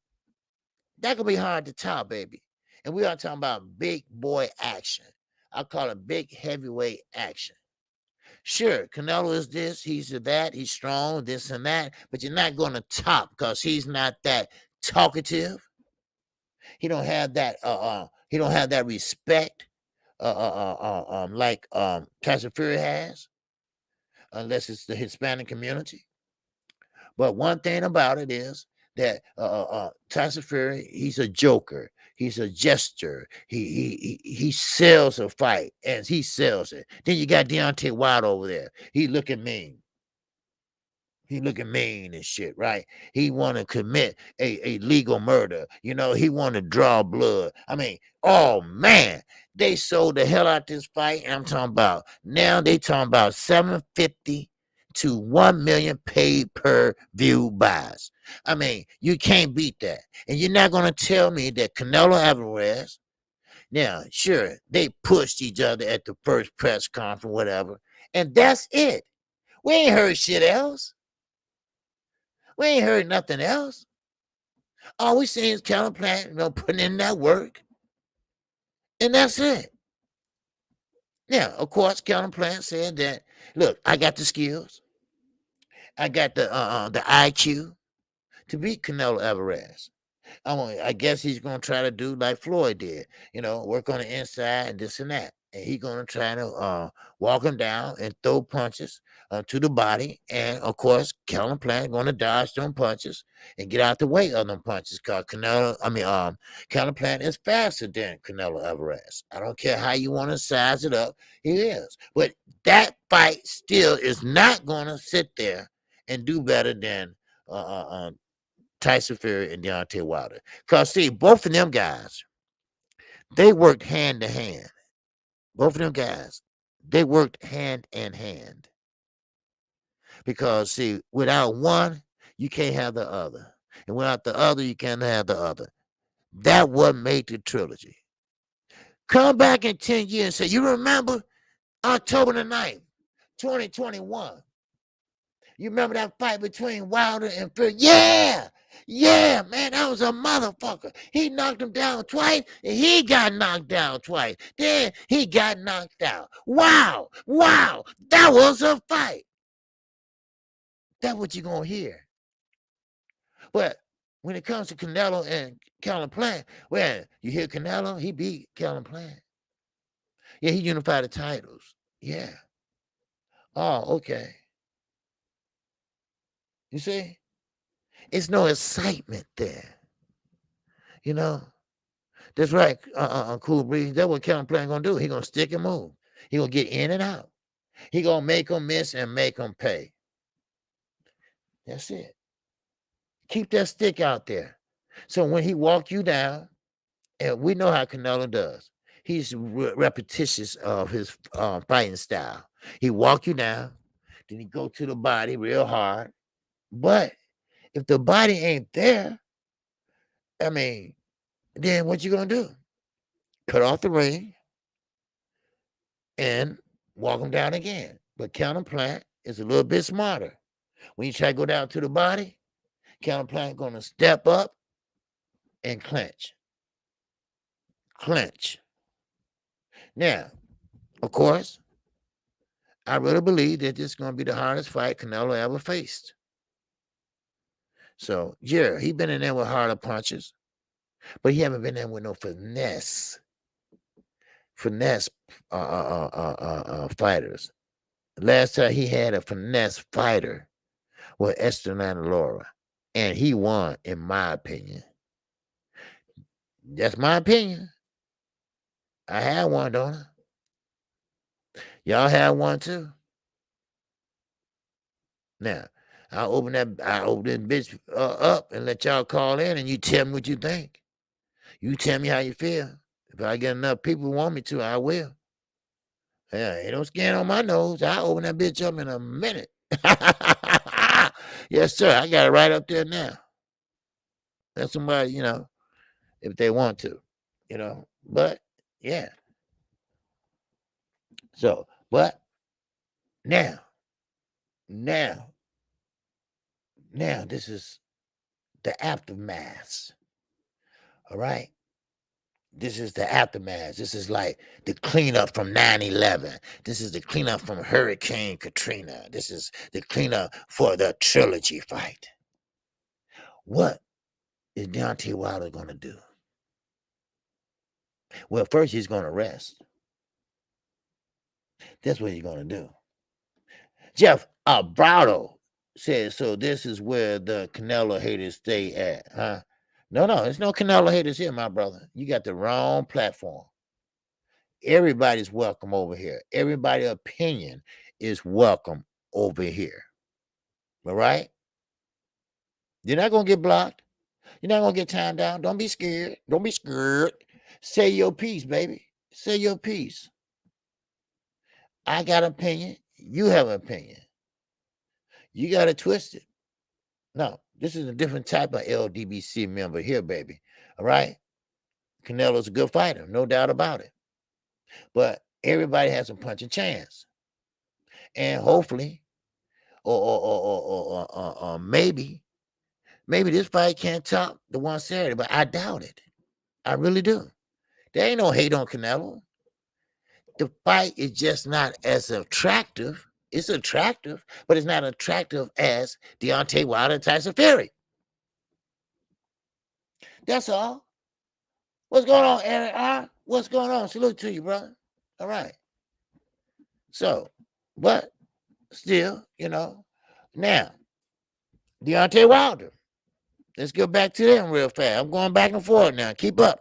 that could be hard to top, baby. And we are talking about big boy action. I call it big heavyweight action. Sure, Canelo is this, he's that, he's strong, this and that, but you're not going to top because he's not that talkative. He don't have that respect like Tyson Fury has, unless it's the Hispanic community. But one thing about it is that Tyson Fury, he's a joker. He's a jester. He sells a fight, and he sells it. Then you got Deontay Wilder over there. He looking mean. He looking mean and shit, right? He want to commit a legal murder. You know, he want to draw blood. I mean, oh, man. They sold the hell out this fight. And I'm talking about, now they talking about 750 to 1 million pay-per-view buys. I mean, you can't beat that. And you're not going to tell me that Canelo Alvarez, now, sure, they pushed each other at the first press conference, whatever, and that's it. We ain't heard shit else. We ain't heard nothing else. All we see is Calvin Plant, putting in that work, and that's it. Now, of course, Calvin Plant said that, look, I got the skills, I got the IQ to beat Canelo Alvarez. I guess he's going to try to do like Floyd did, work on the inside and this and that. And he's going to try to walk him down and throw punches to the body. And, of course, Calvin Plant going to dodge them punches and get out the way of them punches because Calvin Plant is faster than Canelo Alvarez. I don't care how you want to size it up. He is. But that fight still is not going to sit there and do better than Tyson Fury and Deontay Wilder. Because, see, both of them guys, they worked hand to hand. Both of them guys, they worked hand in hand. Because, see, without one, you can't have the other. And without the other, you can't have the other. That what made the trilogy. Come back in 10 years and say, you remember October the 9th, 2021? You remember that fight between Wilder and Fury? Yeah, man, that was a motherfucker. He knocked him down twice, and he got knocked down twice. Then he got knocked out. Wow, that was a fight. That's what you're going to hear. But when it comes to Canelo and Calvin Plant, well, you hear Canelo, he beat Calvin Plant. Yeah, he unified the titles. Yeah. Oh, okay. You see? It's no excitement there. That's right, Cool Breeze. That's what Calvin Plant gonna do. He gonna stick and move. He gonna get in and out. He gonna make them miss and make them pay. That's it. Keep that stick out there. So when he walk you down, and we know how Canelo does. He's repetitious of his fighting style. He walk you down, then he go to the body real hard. But if the body ain't there, then what you gonna do? Cut off the ring and walk him down again. But Calvin Plant is a little bit smarter. When you try to go down to the body, Calvin Plant gonna step up and clinch. Now, of course, I really believe that this is gonna be the hardest fight Canelo ever faced. So, yeah, he been in there with harder punches, but he haven't been there with no finesse fighters. Last time he had a finesse fighter was Esther Laura, and he won, in my opinion. That's my opinion. I had one, don't I? Y'all had one too. Now, I open this bitch up and let y'all call in, and you tell me what you think. You tell me how you feel. If I get enough people who want me to, I will. Yeah, ain't no skin on my nose. I'll open that bitch up in a minute. Yes, sir. I got it right up there now. Let somebody, if they want to, But yeah. So, but now, now, this is the aftermath. All right. This is the aftermath. This is like the cleanup from 9/11. This is the cleanup from Hurricane Katrina. This is the cleanup for the trilogy fight. What is Deontay Wilder going to do? Well, first he's going to rest. That's what he's going to do. Jeff Braudo says, so this is where the Canelo haters stay at, huh? No, there's no Canelo haters here, my brother. You got the wrong platform. Everybody's welcome over here. Everybody's opinion is welcome over here. All right? You're not going to get blocked. You're not going to get timed down. Don't be scared. Don't be scared. Say your piece, baby. Say your piece. I got an opinion. You have an opinion. You got to twist it. No, this is a different type of LDBC member here, baby. All right? Canelo's a good fighter, no doubt about it. But everybody has a punching chance. And hopefully, or maybe this fight can't top the one Saturday, but I doubt it. I really do. There ain't no hate on Canelo. The fight is just not as attractive. It's attractive, but it's not attractive as Deontay Wilder and Tyson Fury. That's all. What's going on, Eric? What's going on? Salute to you, brother. All right. So, but still, now, Deontay Wilder. Let's go back to them real fast. I'm going back and forth now. Keep up.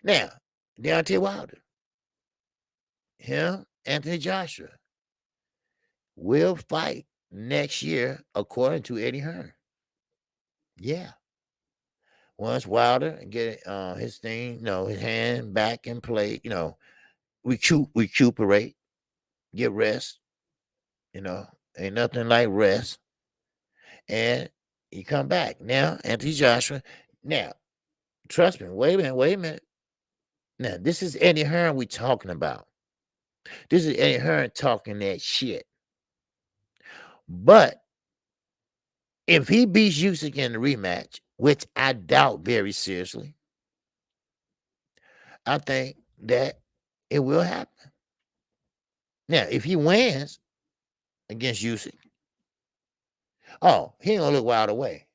Now, Deontay Wilder, him, Anthony Joshua, will fight next year, according to Eddie Hearn. Yeah. Once Wilder get his thing, his hand back in play, recuperate, get rest, ain't nothing like rest. And he come back. Now, Anthony Joshua. Now, trust me, wait a minute. Now, this is Eddie Hearn we talking about. This is Eddie Hearn talking that shit. But if he beats Usyk in the rematch, which I doubt very seriously, I think that it will happen. Now, if he wins against Usyk, he ain't gonna look Wild away.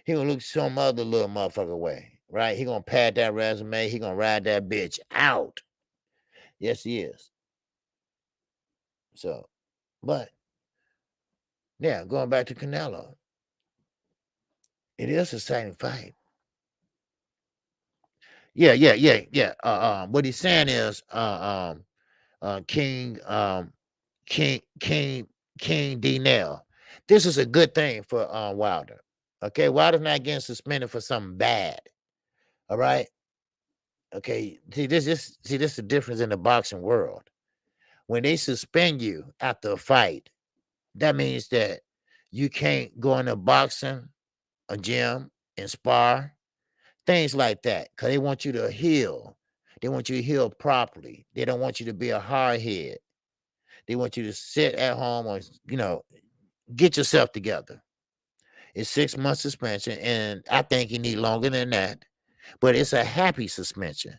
He gonna look some other little motherfucker way, right? He gonna pad that resume. He gonna ride that bitch out. Yes, he is. So, but now going back to Canelo, it is a exciting fight. Yeah. What he's saying is, King D. Nail. This is a good thing for Wilder. Okay, Wilder's not getting suspended for something bad. All right. Okay. See, this is the difference in the boxing world. When they suspend you after a fight, that means that you can't go in a boxing, a gym, and spar, things like that, because they want you to heal. They want you to heal properly. They don't want you to be a hardhead. They want you to sit at home or, get yourself together. It's 6 months suspension, and I think you need longer than that. But it's a happy suspension.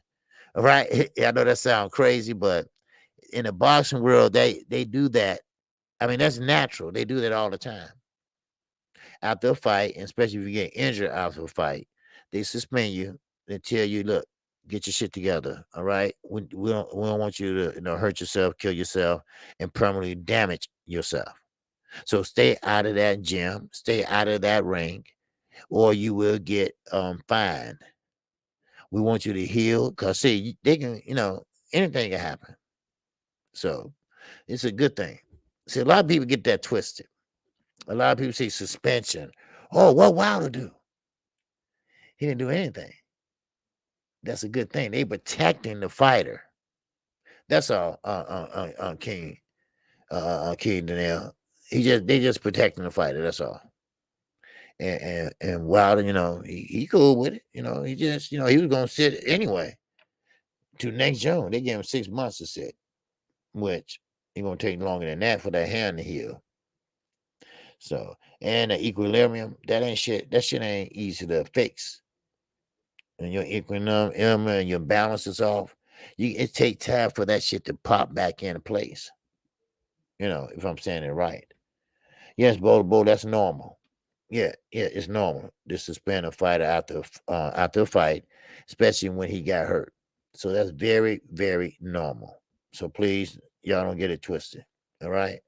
All right. I know that sounds crazy, but in the boxing world, they do that. I mean, that's natural. They do that all the time. After a fight, and especially if you get injured after a fight, they suspend you. They tell you, look, Get your shit together. All right. We don't want you to hurt yourself, kill yourself, and permanently damage yourself. So stay out of that gym, stay out of that ring, or you will get fined. We want you to heal because see, they can, anything can happen. So it's a good thing. See, a lot of people get that twisted. A lot of people say suspension. Oh, what Wilder do? He didn't do anything. That's a good thing. They protecting the fighter. That's all, King Danielle. They just protecting the fighter. That's all. And Wilder, he cool with it. He just, he was gonna sit anyway to next June. They gave him 6 months to sit, which he gonna take longer than that for that hand to heal. So, and the equilibrium, that shit ain't easy to fix. And your equilibrium and your balance is off. It take time for that shit to pop back into place. If I'm saying it right. Yes, Bo, that's normal. Yeah, it's normal to suspend a fighter after a fight, especially when he got hurt. So that's very, very normal. So please, y'all don't get it twisted. All right.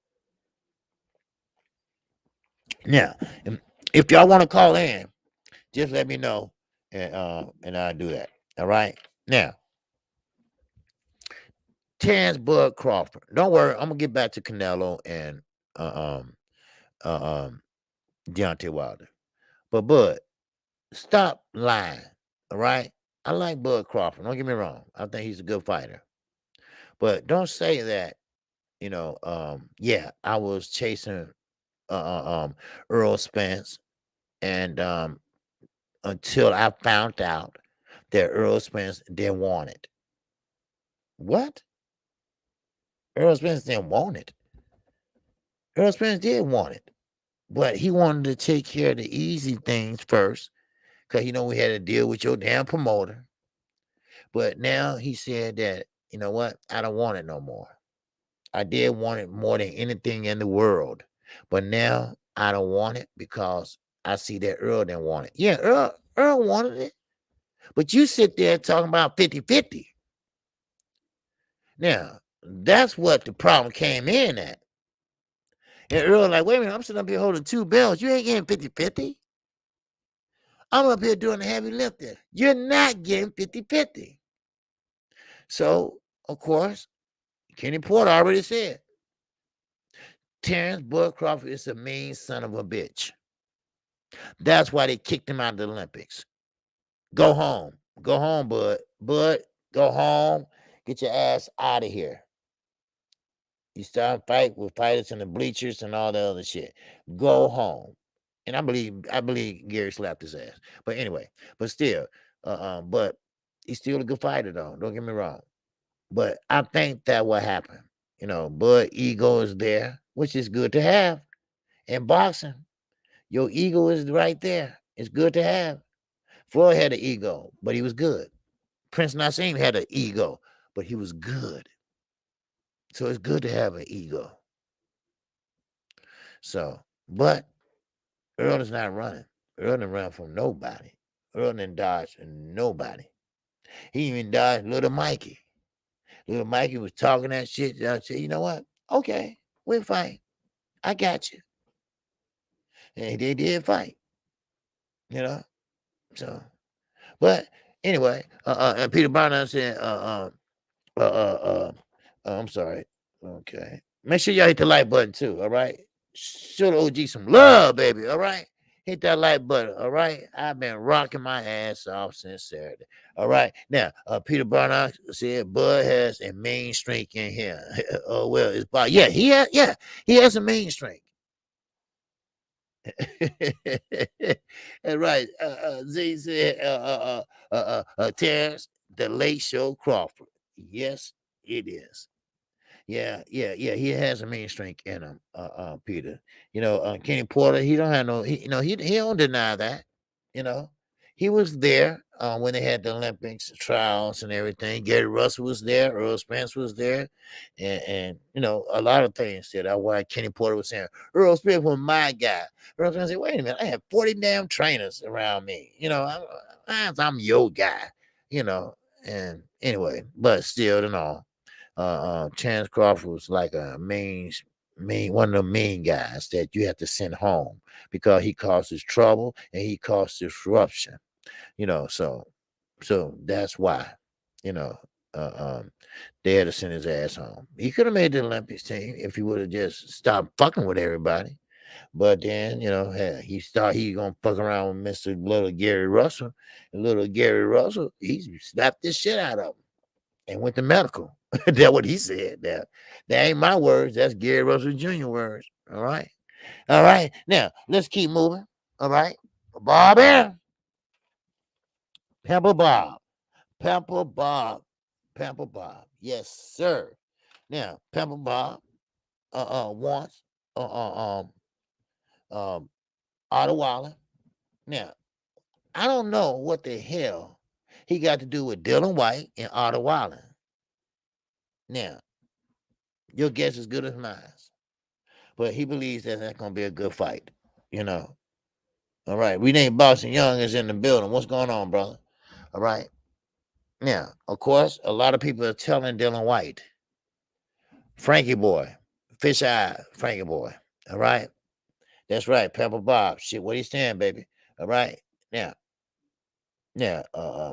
Now, if y'all want to call in, just let me know, and I'll do that. All right. Now, Terence Bud Crawford. Don't worry, I'm gonna get back to Canelo and Deontay Wilder. But Bud, stop lying. All right. I like Bud Crawford. Don't get me wrong. I think he's a good fighter. But don't say that, yeah, I was chasing Earl Spence, and until I found out that Earl Spence didn't want it. What? Earl Spence didn't want it. Earl Spence did want it. But he wanted to take care of the easy things first. Because, we had to deal with your damn promoter. But now he said that, you know what? I don't want it no more. I did want it more than anything in the world. But now I don't want it because I see that Earl didn't want it. Yeah, Earl wanted it. But you sit there talking about 50-50. Now, that's what the problem came in at. And Earl like, wait a minute, I'm sitting up here holding 2 belts. You ain't getting 50-50. I'm up here doing the heavy lifting. You're not getting 50-50. So, of course, Kenny Porter already said, Terence Bud Crawford is a mean son of a bitch. That's why they kicked him out of the Olympics. Go home. Go home, Bud. Bud, go home. Get your ass out of here. You start a fight with fighters in the bleachers and all the other shit. Go home. And I believe Gary slapped his ass. But anyway, but still, but he's still a good fighter though. Don't get me wrong. But I think that what happened. Bud ego is there, which is good to have. In boxing, your ego is right there. It's good to have. Floyd had an ego, but he was good. Prince Nassim had an ego, but he was good. So it's good to have an ego. So, but Earl is not running. Earl didn't run from nobody. Earl didn't dodge nobody. He even dodged Little Mikey. Little Mikey was talking that shit. I said, you know what? Okay, we'll fight. I got you. And they did fight. So, but anyway, and Peter Barnum said, I'm sorry. Okay. Make sure y'all hit the like button too. All right. Show the OG some love, baby. All right. Hit that like button. All right. I've been rocking my ass off since Saturday. All right. Now, Peter Barnard said Bud has a main strength in him. Oh, well, it's Bob. Yeah, he has a main strength. And right. Z said Terrence, the late show Crawford. Yes, it is. Yeah. He has a mean strength in him, Peter. Kenny Porter, he don't have no, he don't deny that. He was there when they had the Olympics trials and everything. Gary Russell was there, Earl Spence was there, and a lot of things said that's why Kenny Porter was saying Earl Spence was my guy. Earl Spence said, wait a minute, I have 40 damn trainers around me. I'm your guy. And anyway, but still and all, Terence Crawford was like a one of the main guys that you have to send home because he causes trouble and he caused disruption. So that's why, you know, uh, um, they had to send his ass home. He could have made the Olympics team if he would have just stopped fucking with everybody. But then, he thought he gonna fuck around with Mr. Little Gary Russell. And little Gary Russell, he slapped this shit out of him and went to medical. That's what he said. That ain't my words. That's Gary Russell Jr. words. All right. All right. Now, let's keep moving. All right. Bobby. Pamper Bob. Pamper Bob. Pamper Bob. Yes, sir. Now, Pamper Bob wants um Ottawa. Now, I don't know what the hell he got to do with Dylan White and Ottawa. Now, your guess is good as mine. But he believes that that's going to be a good fight, you know. All right. We named Boston Young is in the building. What's going on, brother? All right. Now, of course, a lot of people are telling Dylan White, Frankie boy, fish eye, Frankie boy. All right. That's right. Pepper Bob. Shit, what you saying, baby? All right. Now,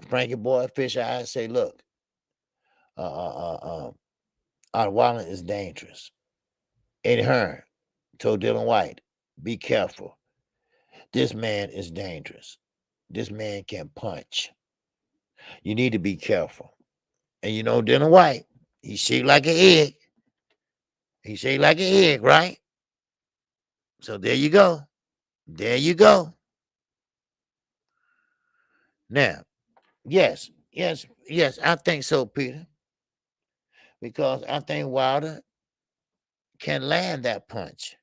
Frankie boy, fish eye, say, look, our wallet is dangerous. Eddie Hearn told Dylan White, be careful. This man is dangerous. This man can punch. You need to be careful. And Dylan White, he shaped like an egg. He shaped like an egg, right? So there you go. There you go. Now, yes, I think so, Peter. Because I think Wilder can land that punch.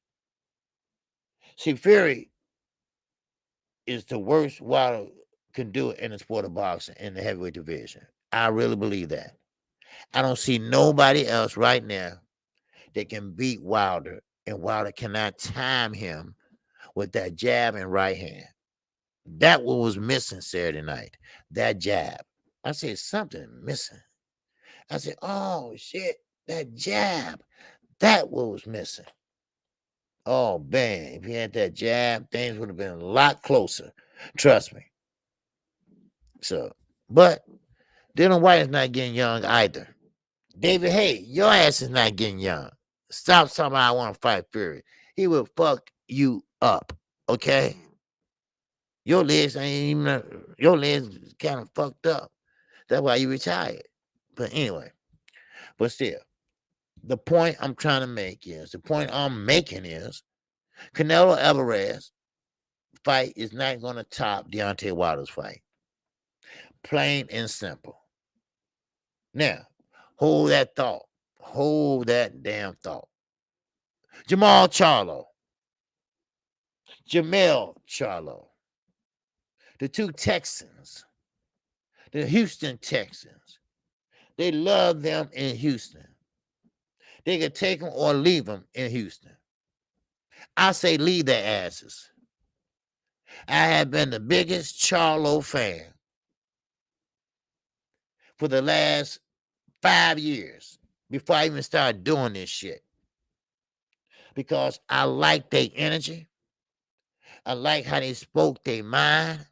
See, Fury is the worst Wilder can do it in the sport of boxing in the heavyweight division. I really believe that. I don't see nobody else right now that can beat Wilder, and Wilder cannot time him with that jab and right hand. That what was missing Saturday night. That jab. I said something missing. I said, oh shit, that jab. That what was missing. Oh man, if he had that jab, things would have been a lot closer. Trust me. So, but Dylan White is not getting young either. David, hey, your ass is not getting young. Stop talking about I want to fight Fury. He will fuck you up. Okay? Your legs ain't even your legs kind of fucked up. That's why you retired. But anyway, but still, the point I'm making is Canelo Alvarez fight is not going to top Deontay Wilder's fight. Plain and simple. Now, hold that thought. Hold that damn thought. Jamel Charlo. The two Texans. The Houston Texans. They love them in Houston. They could take them or leave them in Houston. I say leave their asses. I have been the biggest Charlo fan for the last 5 years before I even started doing this shit. Because I like their energy. I like how they spoke their mind.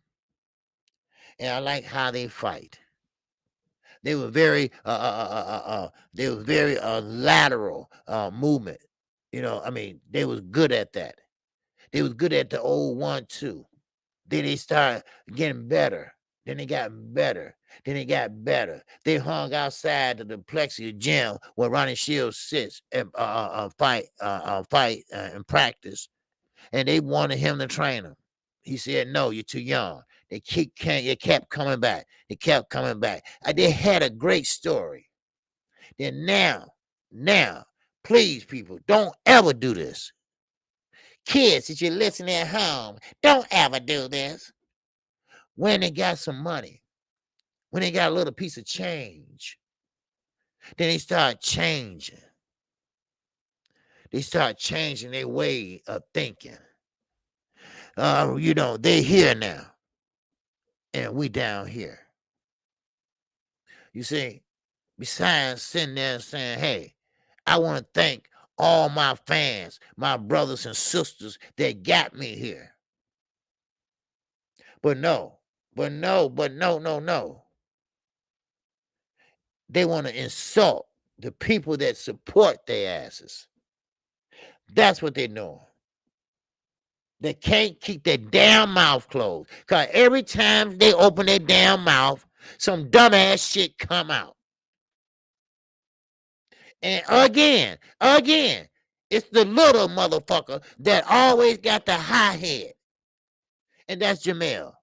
And I like how they fight. They were very lateral movement. They was good at that. They was good at the old 1-2. Then they started getting better. Then they got better. Then they got better. They hung outside of the Plexi gym where Ronnie Shields sits and fight and practice. And they wanted him to train them. He said, "No, you're too young." They kept coming back. They kept coming back. They had a great story. Then now, please, people, don't ever do this. Kids, if you're listening at home, don't ever do this. When they got some money, when they got a little piece of change, then they start changing. They start changing their way of thinking. They're here now. And we down here. You see, besides sitting there and saying, hey, I want to thank all my fans, my brothers and sisters that got me here. But no, no. They want to insult the people that support their asses. That's what they're doing. They can't keep their damn mouth closed. Because every time they open their damn mouth, some dumbass shit come out. And again, it's the little motherfucker that always got the high head. And that's Jamel.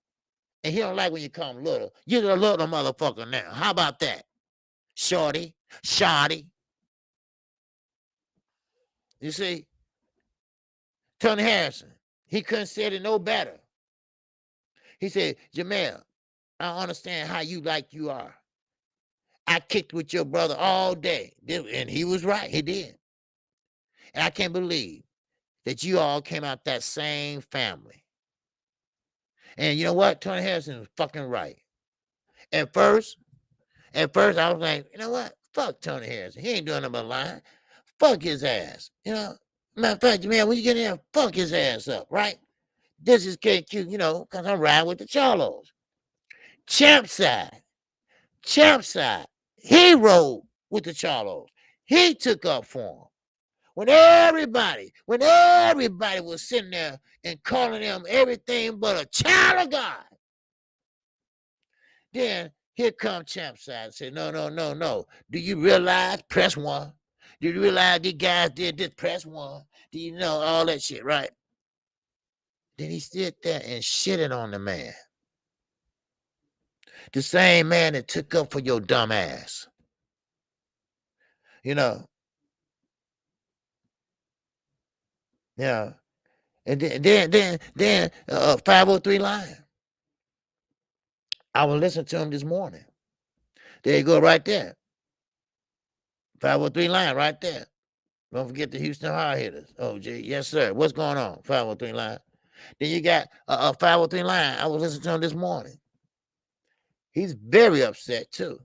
And he don't like when you call him little. You're the little motherfucker now. How about that? Shorty, shoddy. You see? Tony Harrison, he couldn't say it no better. He said, Jamel, I don't understand how you like you are. I kicked with your brother all day. And he was right. He did. And I can't believe that you all came out that same family. And you know what? Tony Harrison was fucking right. At first, I was like, you know what? Fuck Tony Harrison. He ain't doing nothing but lying. Fuck his ass. You know? Matter of fact, man, when you get in there, fuck his ass up, right? This is KQ, you know, because I'm riding with the Charlos. Champ side. He rode with the Charlos. He took up for him. When everybody was sitting there and calling them everything but a child of God, then here come Champ side and say, no. Do you realize? Press 1. Do you realize these guys did this? Press 1. Do you know all that shit, right? Then he stood there and shitted on the man. The same man that took up for your dumb ass. You know. Yeah. And then 503 line. I was listening to him this morning. There you go, right there. 503 line right there. Don't forget the Houston hard hitters. Oh, gee, yes, sir. What's going on? 503 line. Then you got 503 line. I was listening to him this morning. He's very upset too.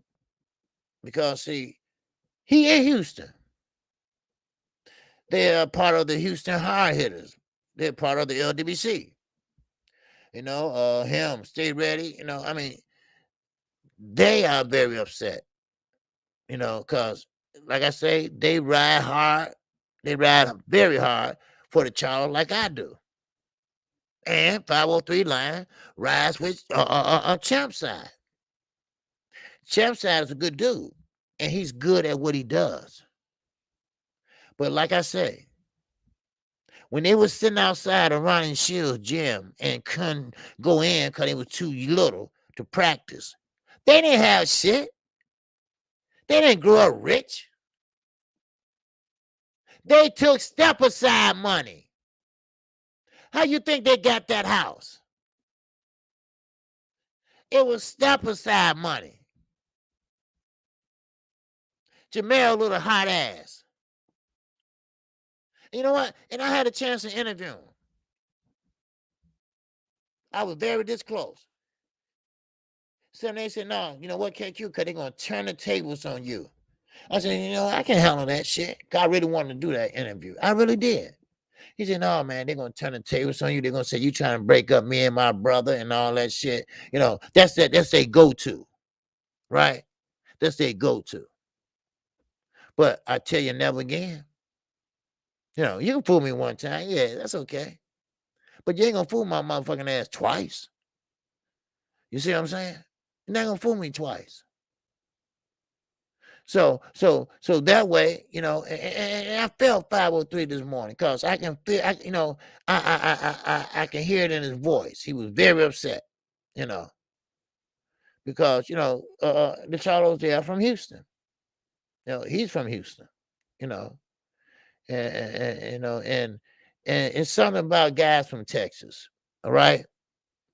Because see, he in Houston. They're part of the Houston hard hitters. They're part of the LDBC. You know, him, stay ready. You know, I mean, they are very upset. You know, because like I say, they ride hard. They ride very hard for the child like I do. And 503 line rides with Champ side. Champ side is a good dude. And he's good at what he does. But like I say, when they was sitting outside of Ronnie Shield's gym and couldn't go in because they was too little to practice, they didn't have shit. They didn't grow up rich. They took step aside money. How you think they got that house? It was step aside money. Jamel little hot ass. You know what? And I had a chance to interview him. I was very this close. So they said, no, you know what, KQ, because they're going to turn the tables on you. I said, you know, I can handle that shit. I really wanted to do that interview. I really did. He said, no, man, they're going to turn the tables on you. They're going to say, you trying to break up me and my brother and all that shit. You know, that's their go-to, right? That's their go-to. But I tell you, never again. You know, you can fool me one time. Yeah, that's okay. But you ain't going to fool my motherfucking ass twice. You see what I'm saying? You're not going to fool me twice. So that way, you know, and I felt 503 this morning because I can feel, I can hear it in his voice. He was very upset, you know, because, you know, the Charlos, they are from Houston. You know, he's from Houston, you know, and you know, and it's something about guys from Texas. All right.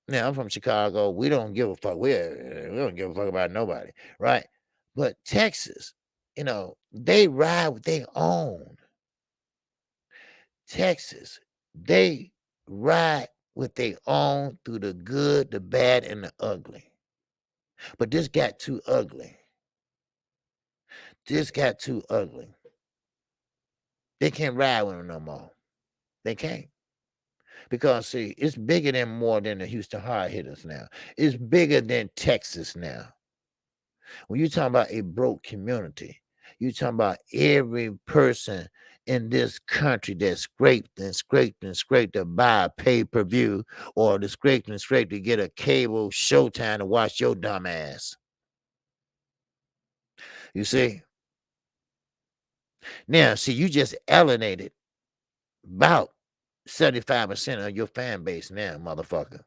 Now I'm from Chicago. We don't give a fuck. We don't give a fuck about nobody, right? But Texas, you know, they ride with their own. Texas, they ride with their own through the good, the bad, and the ugly. But this got too ugly. This got too ugly. They can't ride with him no more. They can't. Because see, it's bigger than more than the Houston hard hitters now. It's bigger than Texas now. When you talk about a broke community, you talking about every person in this country that scraped and scraped and scraped to buy a pay-per-view or to scrape and scrape to get a cable Showtime to watch your dumb ass. You see? Now, see, you just alienated about 75% of your fan base now, motherfucker.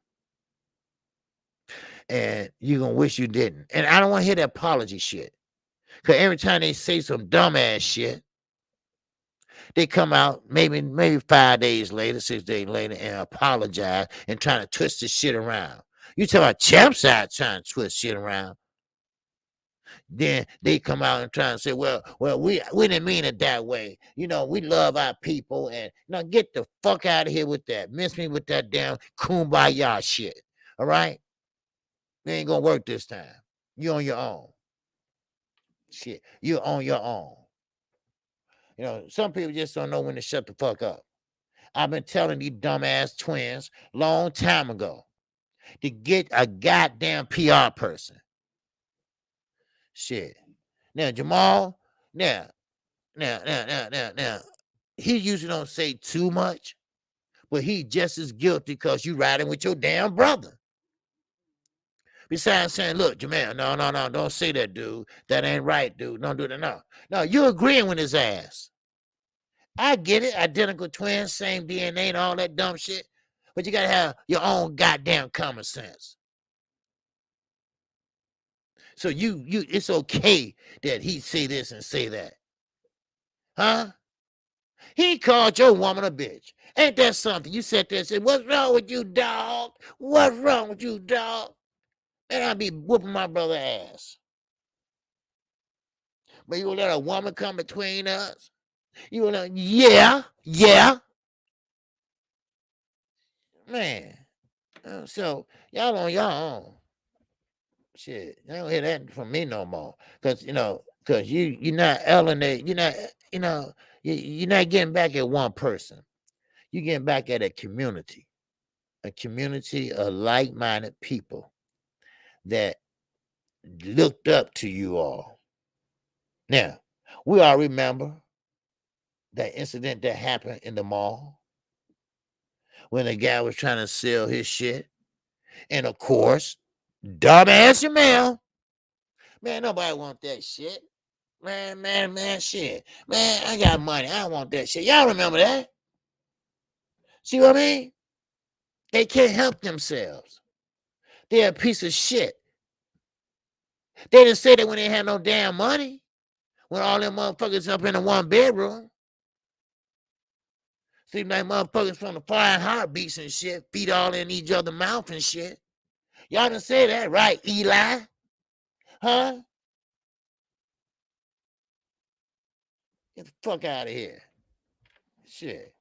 And you're going to wish you didn't. And I don't want to hear that apology shit. Because every time they say some dumbass shit, they come out maybe 5 days later, 6 days later, and apologize and trying to twist this shit around. You talk about champ side trying to twist shit around. Then they come out and try and say, well, we didn't mean it that way. You know, we love our people. And now get the fuck out of here with that. Miss me with that damn kumbaya shit. All right? It ain't gonna work this time. You on your own. Shit. You on your own. You know, some people just don't know when to shut the fuck up. I've been telling these dumbass twins long time ago to get a goddamn PR person. Shit. Now, Jamal, now, he usually don't say too much, but he just as guilty because you riding with your damn brother. Besides saying, look, Jamal, no, don't say that, dude. That ain't right, dude. Don't do that. No, you're agreeing with his ass. I get it. Identical twins, same DNA and all that dumb shit. But you gotta have your own goddamn common sense. So you it's okay that he say this and say that. Huh? He called your woman a bitch. Ain't that something? You sat there and said, what's wrong with you, dog? What's wrong with you, dog? And I'll be whooping my brother's ass. But you will let a woman come between us? You will let, yeah. Man. So y'all on your own. Shit. I don't hear that from me no more. Cause you're not alienating, you're not getting back at one person. You're getting back at a community of like-minded people that looked up to you all. Now, we all remember that incident that happened in the mall when the guy was trying to sell his shit. And of course, dumbass Jamel, man, nobody want that shit. Man, shit. Man, I got money. I don't want that shit. Y'all remember that? See what I mean? They can't help themselves. They're a piece of shit. They didn't say that when they had no damn money. When all them motherfuckers up in the one bedroom. Seem like motherfuckers from the flying heartbeats and shit, feet all in each other's mouth and shit. Y'all didn't say that, right, Eli? Huh? Get the fuck out of here. Shit.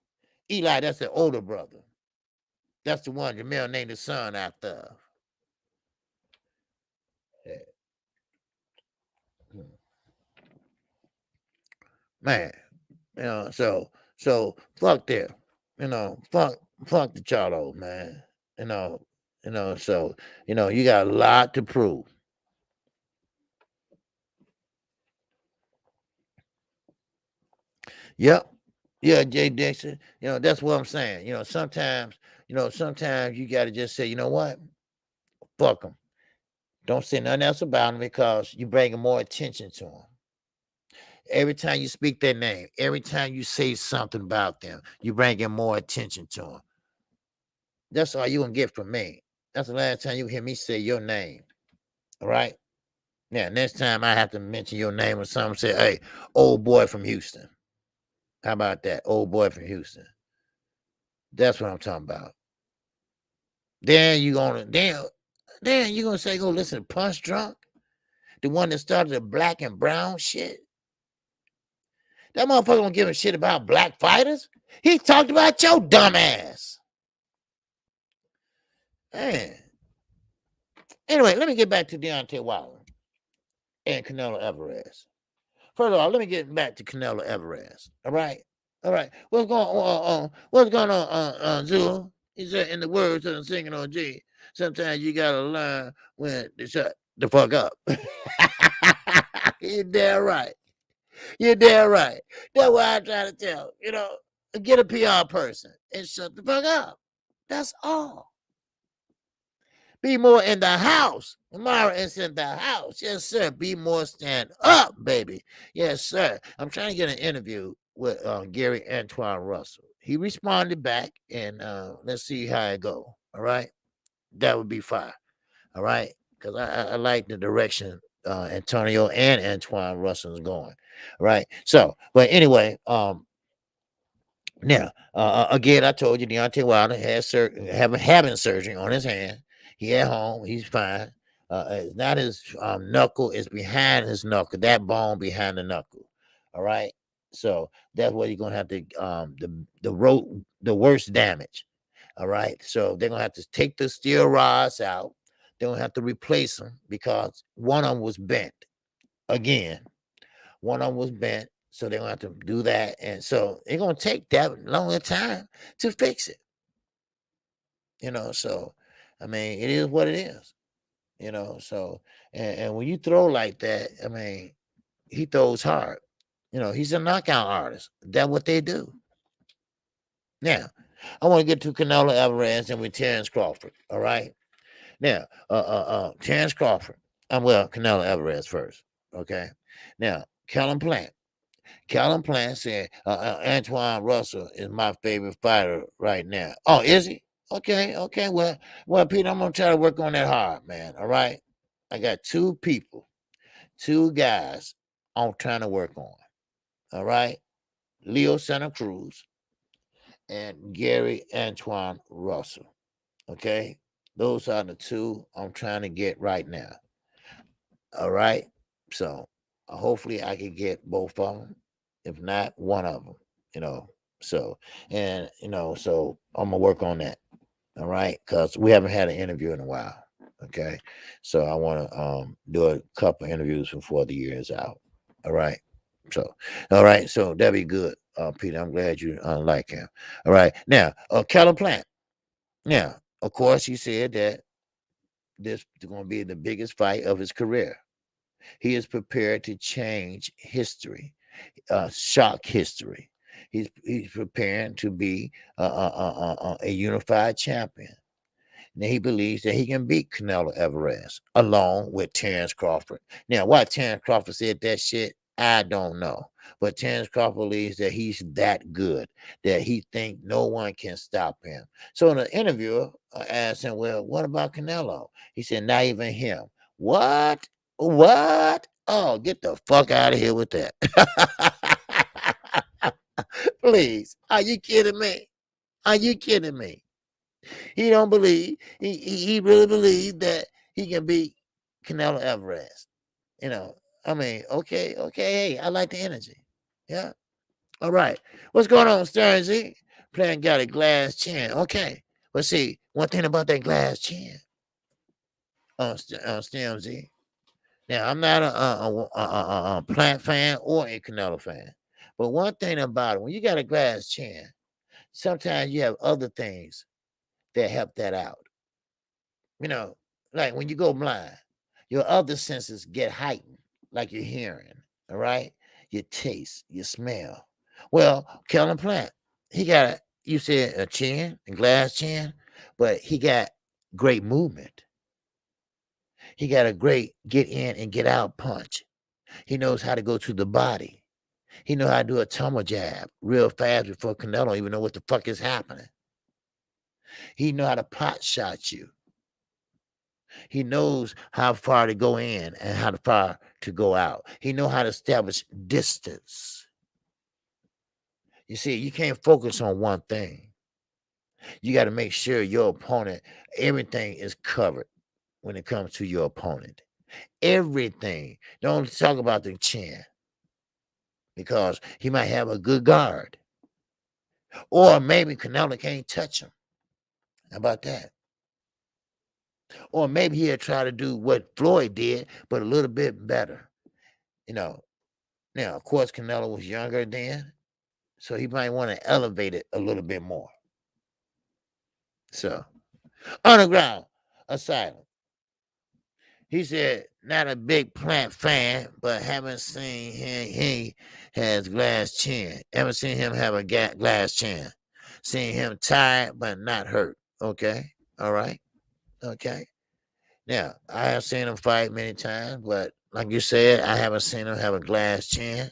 Eli, that's the older brother. That's the one Jamel named his son after. Yeah. Man, so fuck them. Fuck the Charlo, man. So you got a lot to prove. Yep. Yeah, Jay Dixon. That's what I'm saying. Sometimes you got to just say, you know what? Fuck them. Don't say nothing else about them because you bringing more attention to them. Every time you speak their name, every time you say something about them, you bringing more attention to them. That's all you gonna get from me. That's the last time you hear me say your name. All right. Now, next time I have to mention your name or something, say, hey, old boy from Houston. How about that? Old boy from Houston. That's what I'm talking about. Then you gonna say go listen to Punch Drunk, the one that started the black and brown shit. That motherfucker don't give a shit about black fighters. He talked about your dumb ass. Man. Anyway, let me get back to Deontay Wilder and Canelo Alvarez. First of all, let me get back to Canelo Alvarez. All right, all right. What's going on? What's going on, Zulu? He said, in the words of the singing on G, sometimes you gotta learn when to shut the fuck up. You're damn right. You're damn right. That's what I try to tell. Get a PR person and shut the fuck up. That's all. Be more in the house. Mara is in the house. Yes, sir. Be more stand up, baby. Yes, sir. I'm trying to get an interview with Gary Antoine Russell. He responded back, and let's see how it go. All right. That would be fine. All right. Because I like the direction Antonio and Antoine Russell is going. All right. So, but anyway, now, again, I told you Deontay Wilder has having surgery on his hand. He at home. He's fine. It's not his knuckle. It's behind his knuckle. That bone behind the knuckle. All right. So that's what you're gonna have to the worst damage. All right. So they're gonna have to take the steel rods out. They're gonna have to replace them because one of them was bent again. One of them was bent, so they're gonna have to do that, and so it's gonna take that longer time to fix it. So I mean, it is what it is. So and when you throw like that, I mean, he throws hard. He's a knockout artist. That's what they do. Now, I want to get to Canelo Alvarez and with Terence Crawford. All right. Now, Terence Crawford. Canelo Alvarez first. Okay. Now, Callum Plant. Callum Plant said Antoine Russell is my favorite fighter right now. Oh, is he? Okay, okay. Well, Peter, I'm gonna try to work on that hard, man. All right. I got two guys I'm trying to work on. All right. Leo Santa Cruz and Gary Antoine Russell. Okay. Those are the two I'm trying to get right now. All right. So hopefully I can get both of them. If not, one of them. You know. So so I'm gonna work on that. All right, because we haven't had an interview in a while. Okay. So I want to do a couple interviews before the year is out. All right. So all right, so that'd be good. Peter, I'm glad you like him. All right. Now, Callum Plant. Now, of course, he said that this is going to be the biggest fight of his career. He is prepared to change history, shock history. He's preparing to be a unified champion. Now he believes that he can beat Canelo Alvarez along with Terence Crawford. Now, why Terence Crawford said that shit, I don't know. But Terence Crawford believes that he's that good, that he think no one can stop him. So in the interviewer asked him, well, what about Canelo? He said, not even him. What? What? Oh, get the fuck out of here with that. Please. Are you kidding me? Are you kidding me? He don't believe, he really believes that he can beat Canelo Alvarez. I mean, okay, hey, I like the energy. Yeah. All right. What's going on, Stern Z? Playing got a glass chin. Okay. But see, one thing about that glass chin on Stern Z. Now, I'm not a Plant fan or a Canelo fan. But one thing about it, when you got a glass chin, sometimes you have other things that help that out. Like when you go blind, your other senses get heightened, like your hearing, all right? Your taste, your smell. Well, Kellen Plant, he got, you said a chin, a glass chin, but he got great movement. He got a great get in and get out punch. He knows how to go to the body. He knows how to do a tumble jab real fast before Canelo don't even know what the fuck is happening. He know how to pot shot you. He knows how far to go in and how far to go out. He knows how to establish distance. You see, you can't focus on one thing. You got to make sure your opponent, everything is covered when it comes to your opponent. Everything. Don't talk about the chin because he might have a good guard. Or maybe Canelo can't touch him. How about that? Or maybe he'll try to do what Floyd did, but a little bit better. You know, Now, of course, Canelo was younger then, so he might want to elevate it a little bit more. So, Underground Asylum. He said, not a big Plant fan, but haven't seen him. He has glass chin. Haven't seen him have a glass chin. Seen him tired, but not hurt. Okay. All right. Okay. Now, I have seen him fight many times, but like you said, I haven't seen him have a glass chin.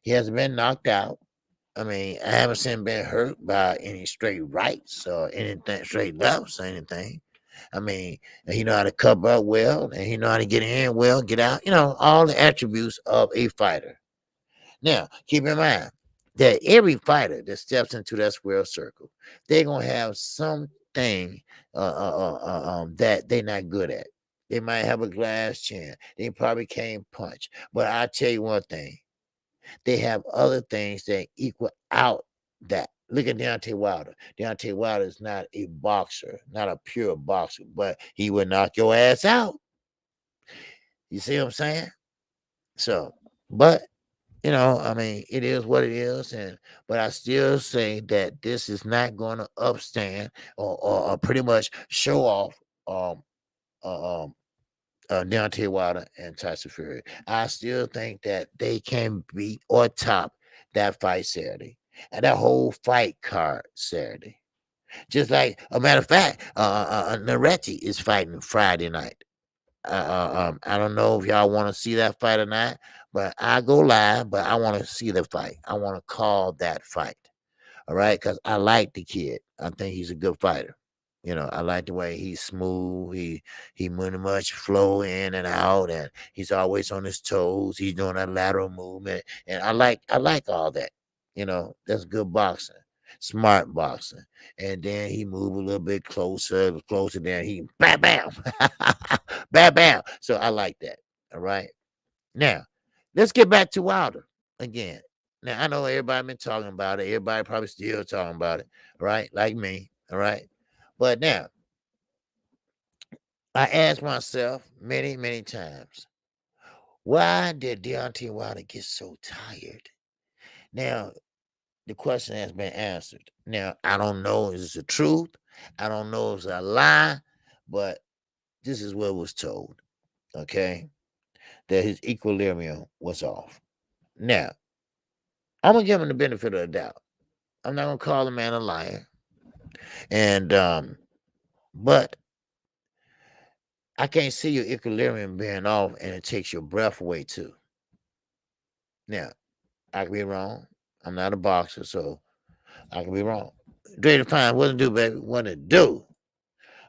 He hasn't been knocked out. I mean, I haven't seen him been hurt by any straight rights or anything, straight lefts or anything. I mean, he know how to cover up well, and he know how to get in well, get out. You know, all the attributes of a fighter. Now, keep in mind that every fighter that steps into that square circle, they're gonna have something that they're not good at. They might have a glass chin. They probably can't punch. But I tell you one thing, they have other things that equal out that. Look at Deontay Wilder. Deontay Wilder is not a boxer, not a pure boxer, but he would knock your ass out. You see what I'm saying? So, but you know, I mean, it is what it is, but I still say that this is not going to upstand or pretty much show off uh, um Deontay Wilder and Tyson Fury. I still think that they can beat or top that fight Saturday and that whole fight card Saturday. Just like a matter of fact, Naretti is fighting Friday night. I don't know if y'all want to see that fight or not, but I go live, but I want to see the fight. I want to call that fight. All right, because I like the kid. I think he's a good fighter. You know, I like the way he's smooth. He pretty much flow in and out, and he's always on his toes. He's doing that lateral movement, and I like all that. You know, that's good boxing, smart boxing. And then he move a little bit closer, closer. Then he bam bam, bam bam. So I like that. All right. Now, let's get back to Wilder again. Now I know everybody been talking about it. Everybody probably still talking about it, right? Like me, all right. But now I asked myself many, many times, why did Deontay Wilder get so tired? Now the question has been answered. Now I don't know if it's the truth. I don't know if it's a lie, but this is what was told. Okay, that his equilibrium was off. Now I'm gonna give him the benefit of the doubt. I'm not gonna call the man a liar. And but I can't see your equilibrium being off and it takes your breath away too. Now, I could be wrong. I'm not a boxer, so I could be wrong. Dre the Fine, what to do, baby? What to do?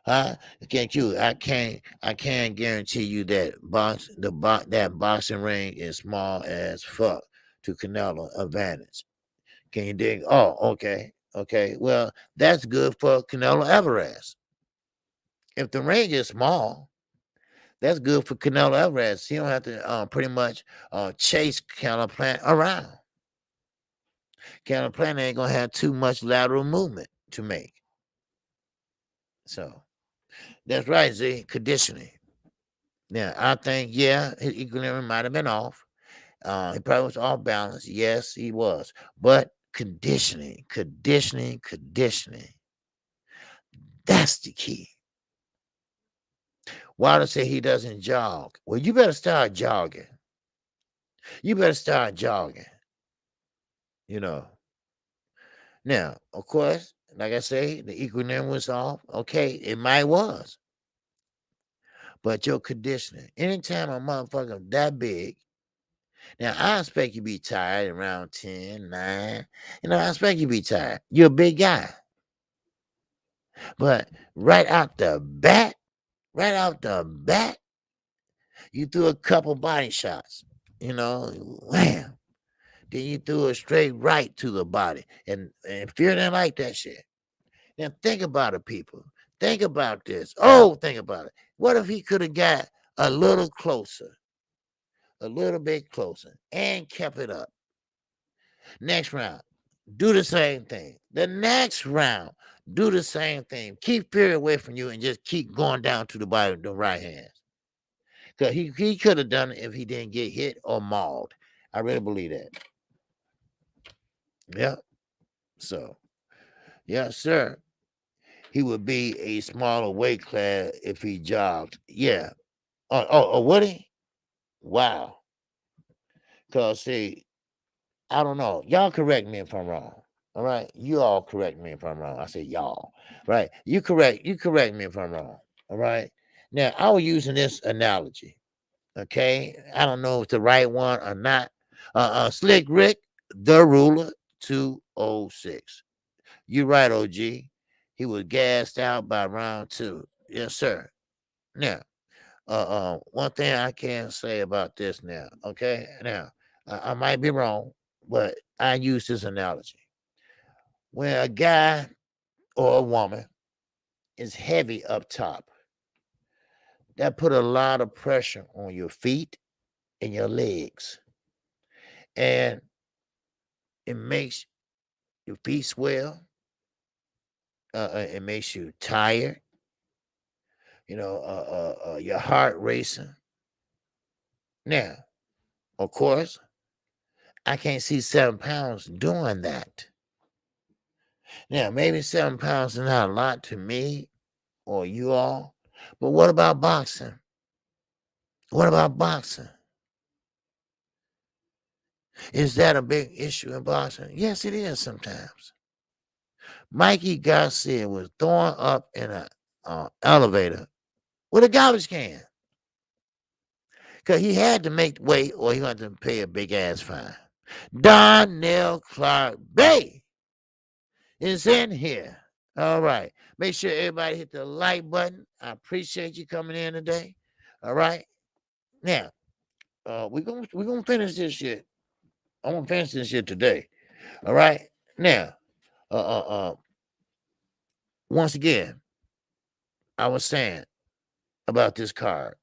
Huh? I can't guarantee you that that boxing ring is small as fuck to Canelo advantage. Can you dig? Oh, okay. Okay. Well, that's good for Canelo Alvarez. If the ring is small, that's good for Canelo Alvarez. He don't have to pretty much chase Canelo Plant around. Canelo Plant ain't gonna have too much lateral movement to make. So that's right, Z. Conditioning. Now I think his equilibrium might have been off. He probably was off balance. Yes, he was. But conditioning. That's the key. Wilder said he doesn't jog. Well, you better start jogging. You know. Now, of course, like I say, the equilibrium was off. Okay, it might was. But your conditioning, anytime a motherfucker that big, now I expect you to be tired around 10, 9. I expect you to be tired. You're a big guy. But right out the bat, you threw a couple body shots. Wham. Then you threw a straight right to the body. And Fear didn't like that shit. Now think about it, people. Think about this. Oh, think about it. What if he could have got a little bit closer, and kept it up? Next round, do the same thing. The next round, do the same thing. Keep Fury away from you and just keep going down to the body with the right hands. Because he could have done it if he didn't get hit or mauled. I really believe that. Yeah. So, yes, sir. He would be a smaller weight class if he jogged. Yeah. Oh, would he? Wow. Because, see, I don't know. Y'all correct me if I'm wrong. All right. You all correct me if I'm wrong. I say y'all. Right. You correct me if I'm wrong. All right. Now, I was using this analogy. Okay. I don't know if it's the right one or not. Slick Rick, the ruler, 206. You're right, OG. He was gassed out by round 2. Yes, sir. Now, one thing I can say about this now, okay? Now, I might be wrong, but I use this analogy. When a guy or a woman is heavy up top, that put a lot of pressure on your feet and your legs. And it makes your feet swell. It makes you tired. Your heart racing. Now, of course, I can't see 7 pounds doing that. Now, maybe 7 pounds is not a lot to me or you all, but what about boxing? What about boxing? Is that a big issue in boxing? Yes, it is sometimes. Mikey Garcia was thrown up in an elevator with a garbage can because he had to make weight or he had to pay a big ass fine. Donnell Clark Bay is in here. All right. Make sure everybody hit the like button. I appreciate you coming in today. All right. Now, we're gonna finish this shit. I'm gonna finish this shit today. All right. Now, uh, uh, uh, once again, I was saying about this card.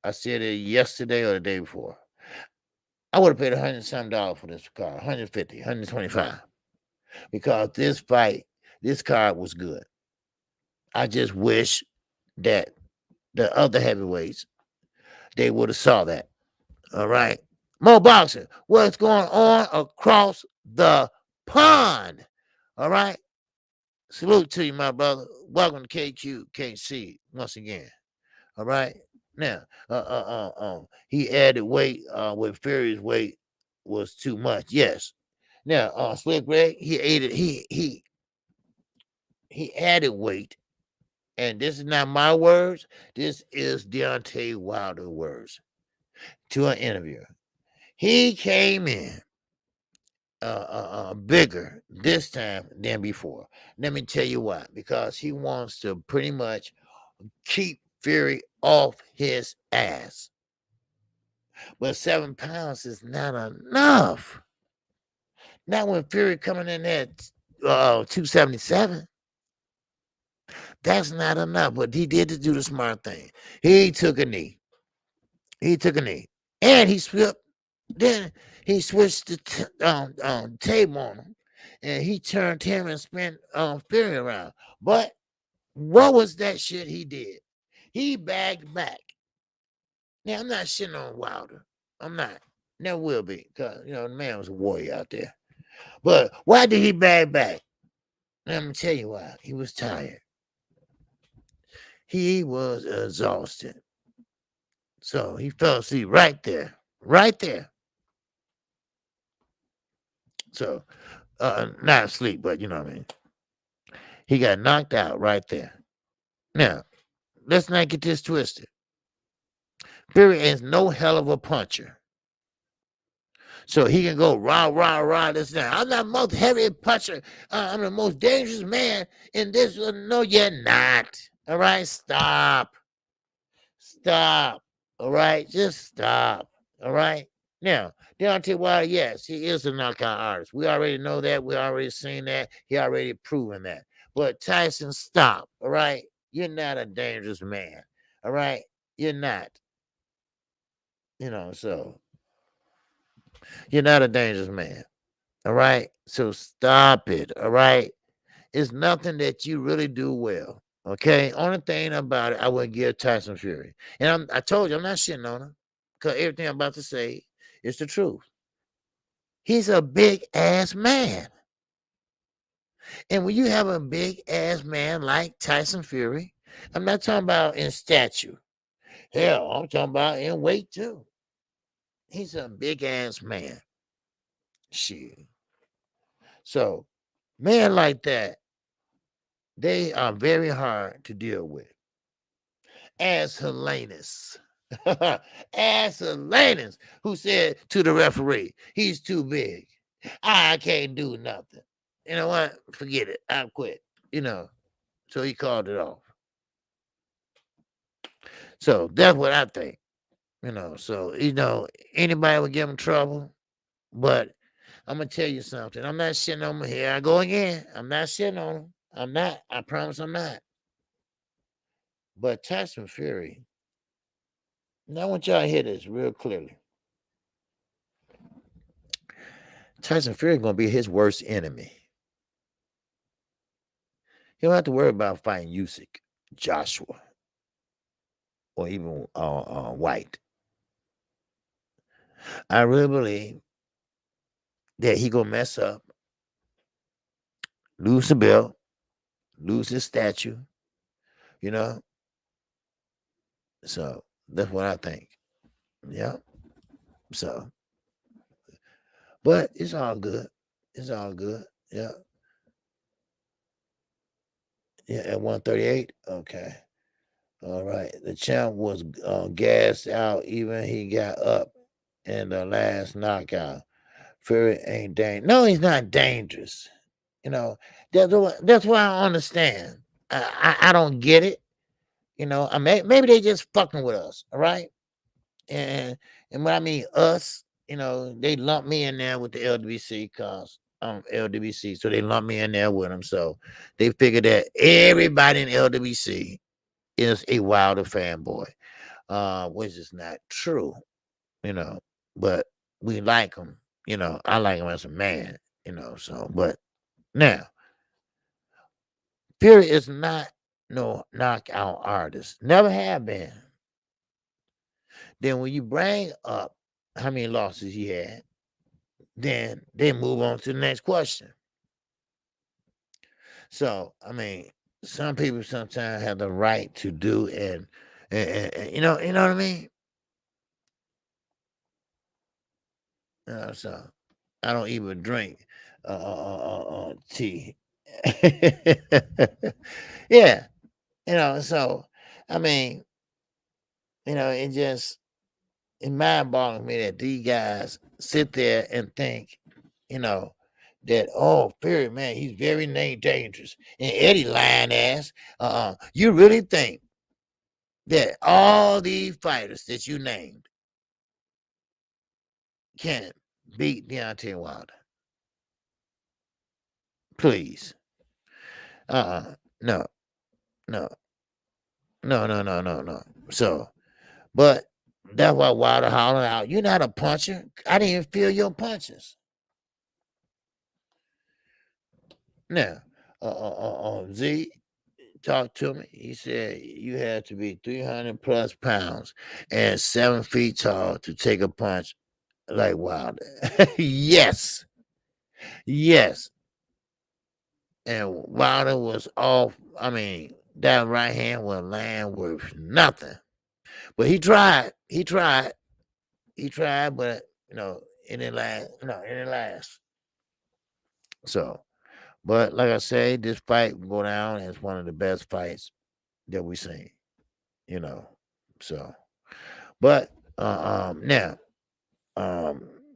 I said it yesterday or the day before. I would have paid $100 some for this card, 150, 125, because this card was good. I just wish that the other heavyweights they would have saw that. All right. More boxing. What's going on across the pond? All right. Salute to you, my brother. Welcome to KQKC once again. All right. Now, he added weight when Fury's weight was too much. Yes. Now, Slick Greg, he ate it. He added weight, and this is not my words. This is Deontay Wilder's words to an interview. He came in bigger this time than before. Let me tell you why. Because he wants to pretty much keep Fury off his ass. But 7 pounds is not enough. Not when Fury coming in at 277. That's not enough. But he did to do the smart thing. He took a knee. And he slipped. Then he switched the table on him, and he turned him and spin Fury around. But what was that shit he did? He bagged back. Now, I'm not shitting on Wilder. I'm not. Never will be, because, the man was a warrior out there. But why did he bag back? Let me tell you why. He was tired. He was exhausted. So he fell asleep right there. Right there. So, not asleep, but you know what I mean. He got knocked out right there. Now, let's not get this twisted. Fury is no hell of a puncher. So he can go rah, rah, rah, this and that. I'm not the most heavy puncher. I'm the most dangerous man in this. No, you're not. All right? Stop. All right? Just stop. All right? Now, Deontay Wilder, yes, he is a knockout artist. We already know that. We already seen that. He already proven that. But Tyson, stop. All right? You're not a dangerous man. All right? You're not. So you're not a dangerous man. All right? So stop it. All right? It's nothing that you really do well. Okay, only thing about it, I wouldn't give Tyson Fury. And I told you, I'm not shitting on him because everything I'm about to say is the truth. He's a big ass man. And when you have a big ass man like Tyson Fury, I'm not talking about in stature. Hell, I'm talking about in weight too. He's a big ass man. Shit. So, men like that, they are very hard to deal with. As Helenius. As Helenius, who said to the referee, he's too big. I can't do nothing. You know what? Forget it. I quit. So he called it off. So that's what I think. So anybody would give him trouble, but I'm gonna tell you something. I'm not shitting on him. Here I go again. I'm not shitting on him. I'm not. I promise I'm not. But Tyson Fury, now I want y'all to hear this real clearly. Tyson Fury gonna be his worst enemy. He don't have to worry about fighting Usyk, Joshua, or even White. I really believe that he gonna mess up, lose the belt, lose his statue. So that's what I think. Yeah. So, but it's all good. It's all good. Yeah. Yeah. At 138. Okay. All right. The champ was gassed out. Even he got up in the last knockout. Fury ain't dangerous. No, he's not dangerous. That's why I understand. I don't get it. Maybe they just fucking with us. All right. And when I mean us, they lump me in there with the LDBC cause LDBC, so they lump me in there with them. So they figure that everybody in LDBC is a Wilder fanboy, which is not true, but we like him. I like him as a man, so but now Fury is not no knockout artist, never have been. Then when you bring up how many losses he had, then they move on to the next question. So, I mean, some people sometimes have the right to do and you know what I mean? So I don't even drink tea. Yeah, so I mean, it just it mind boggles me that these guys sit there and think, that Fury, man, he's very dangerous. And Eddie lying ass, you really think that all these fighters that you named can beat Deontay Wilder? Please. No, no, no. So, but that's why Wilder hollering out, you're not a puncher. I didn't even feel your punches. Now, Z talked to me. He said you had to be 300 plus pounds and 7 feet tall to take a punch like Wilder. Yes. Yes. And Wilder was off. I mean, that right hand was land worth nothing. But he tried. But it didn't last. No, it didn't last. So, but like I say, this fight will go down as one of the best fights that we've seen. So, but now,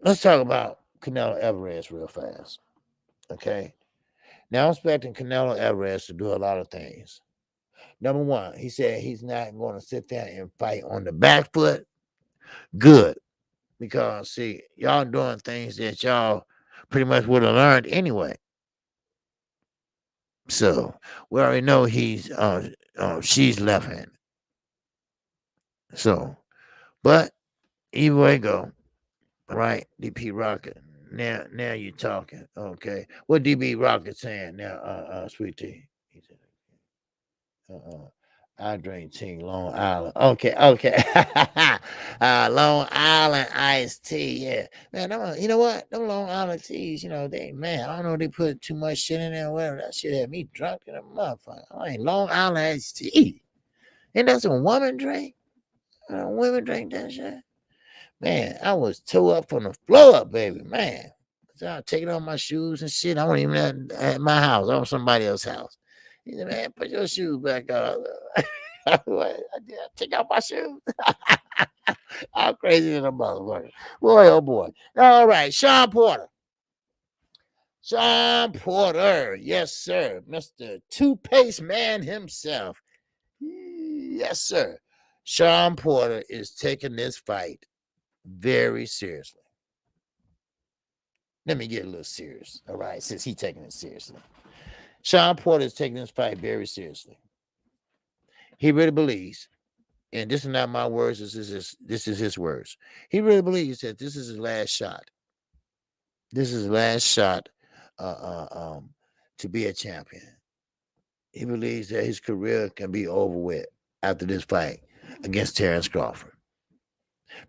let's talk about Canelo Alvarez real fast. Okay. Now I'm expecting Canelo Alvarez to do a lot of things. Number one, he said he's not going to sit there and fight on the back foot. Good. Because see, y'all doing things that y'all pretty much would have learned anyway. So we already know she's left-handed. So, but either way go, right? DP Rocket. Now you're talking. Okay. What DB Rocket saying now, Sweet Tea? I drink tea, Long Island. Okay, okay. Long Island iced tea. Yeah, man. You know what? Them Long Island teas. You know they, man. I don't know. They put too much shit in there. Or whatever. That shit had me drunk in a motherfucker. I ain't Long Island iced tea. Ain't that some woman drink? Women drink that shit. Man, I was tore up from the floor up, baby. Man, so I taking off my shoes and shit. I wasn't even at my house. I was somebody else's house. He said, man, put your shoes back on. I take off my shoes. I'm crazy than a motherfucker. Boy, oh boy. All right, Sean Porter. Sean Porter. Yes, sir. Mr. Toothpaste Man himself. Yes, sir. Sean Porter is taking this fight very seriously. Let me get a little serious, all right, since he's taking it seriously. Sean Porter is taking this fight very seriously. He really believes, and this is not my words, this is his words. He really believes that this is his last shot. This is his last shot to be a champion. He believes that his career can be over with after this fight against Terence Crawford,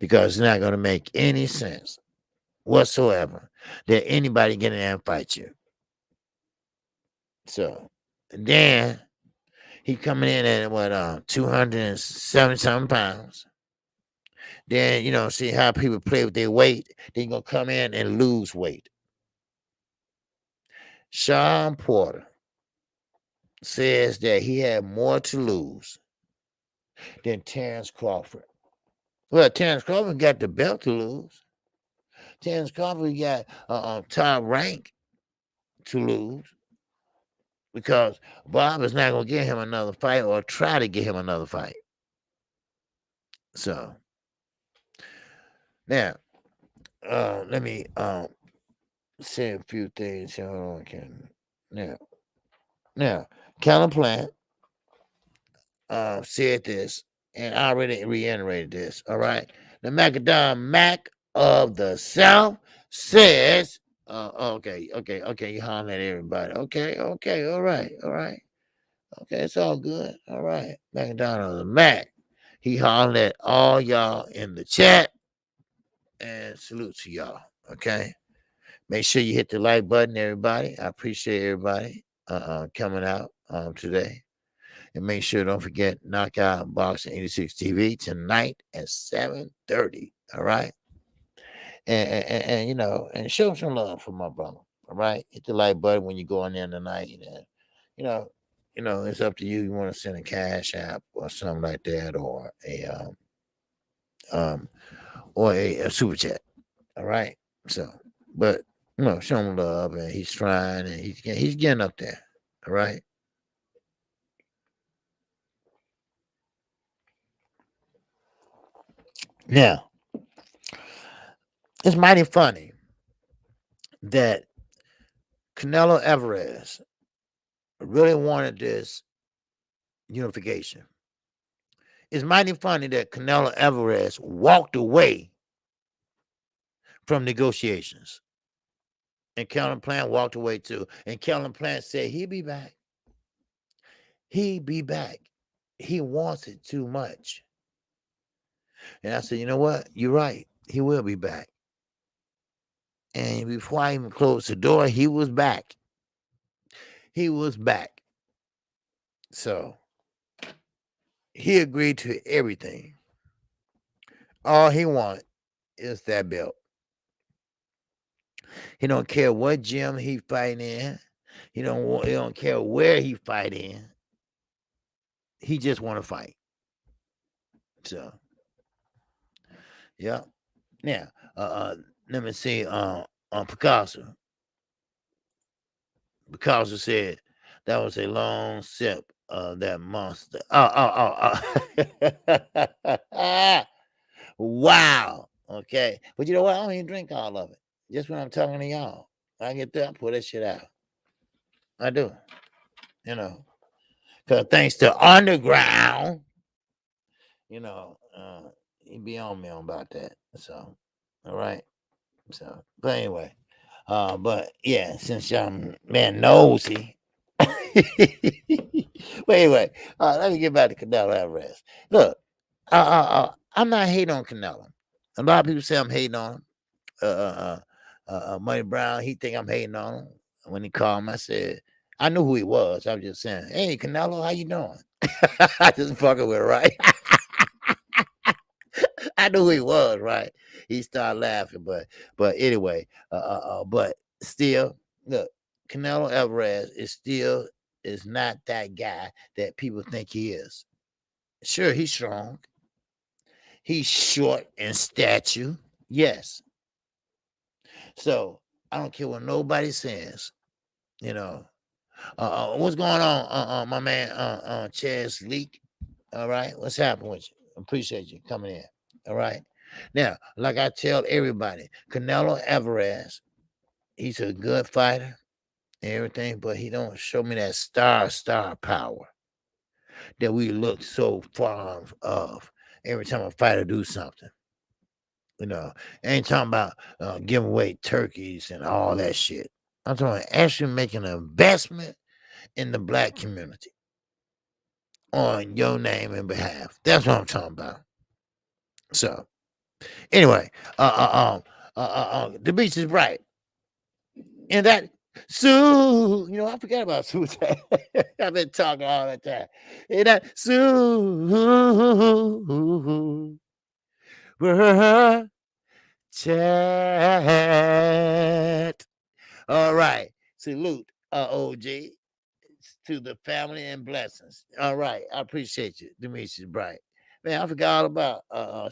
because it's not going to make any sense whatsoever that anybody get in there and fight you. So then he coming in at what 270 something pounds. Then, you know, see how people play with their weight. They're gonna come in and lose weight. Sean Porter says that he had more to lose than Terence Crawford. Well, Terence Crawford got the belt to lose. Terence Crawford got top rank to lose, because Bob is not going to get him another fight or try to get him another fight. So now, let me say a few things here. Hold on, Ken. Now, Callum Plant said this, and I already reiterated this. All right, the Macadam Mac of the South says, okay, you holler at everybody. Okay, all right. Okay, it's all good. All right. McDonald the Mac. He hollered at all y'all in the chat. And salute to y'all. Okay. Make sure you hit the like button, everybody. I appreciate everybody coming out today. And make sure, don't forget, Knockout Boxing 86 TV tonight at 7:30. All right. And you know, and show some love for my brother. All right. Hit the like button when you go on there tonight. You know, it's up to you. You want to send a cash app or something like that, or a super chat. All right. So, but you know, show him love, and he's trying, and he's getting up there. All right. Now, it's mighty funny that Canelo Alvarez really wanted this unification. It's mighty funny that Canelo Alvarez walked away from negotiations. And Kellen Plant walked away too. And Kellen Plant said he'd be back. He'd be back. He wants it too much. And I said, you know what? You're right. He will be back. And before I even closed the door, he was back. He was back. So he agreed to everything. All he wants is that belt. He don't care what gym he fight in. He don't care where he fight in. He just want to fight. So, yeah. Now, let me see. On Picasso. Picasso said that was a long sip of that monster. Wow. Okay. But you know what? I don't even drink all of it. Just when I'm talking to y'all, I get there, I pull that shit out. I do. You know, because thanks to Underground, you know, he be on me about that. So, all right. So, but anyway, but yeah, since y'all man nosy, But anyway, let me get back to Canelo Alvarez. Look, I'm not hating on Canelo. A lot of people say I'm hating on him. Money Brown, he think I'm hating on him. When he called him, I said, I knew who he was. I'm just saying, hey, Canelo, how you doing? I just fucking with it, right? I knew who he was, right? He started laughing, but anyway, but still, look, Canelo Alvarez is not that guy that people think he is. Sure, he's strong. He's short in stature. Yes. So I don't care what nobody says. You know, what's going on, my man, Chaz Leak? All right, what's happening with you? Appreciate you coming in. All right. Now, like I tell everybody, Canelo Alvarez, he's a good fighter and everything, but he don't show me that star power that we look so far of every time a fighter do something. You know, ain't talking about giving away turkeys and all that shit. I'm talking about actually making an investment in the black community on your name and behalf. That's what I'm talking about. So anyway, the beach is bright, and that Sue, I forgot about Sue. I've been talking all the time. And that Sue, chat. All right, salute, OG, to the family and blessings. All right, I appreciate you, Demetrius Bright. Man, I forgot all about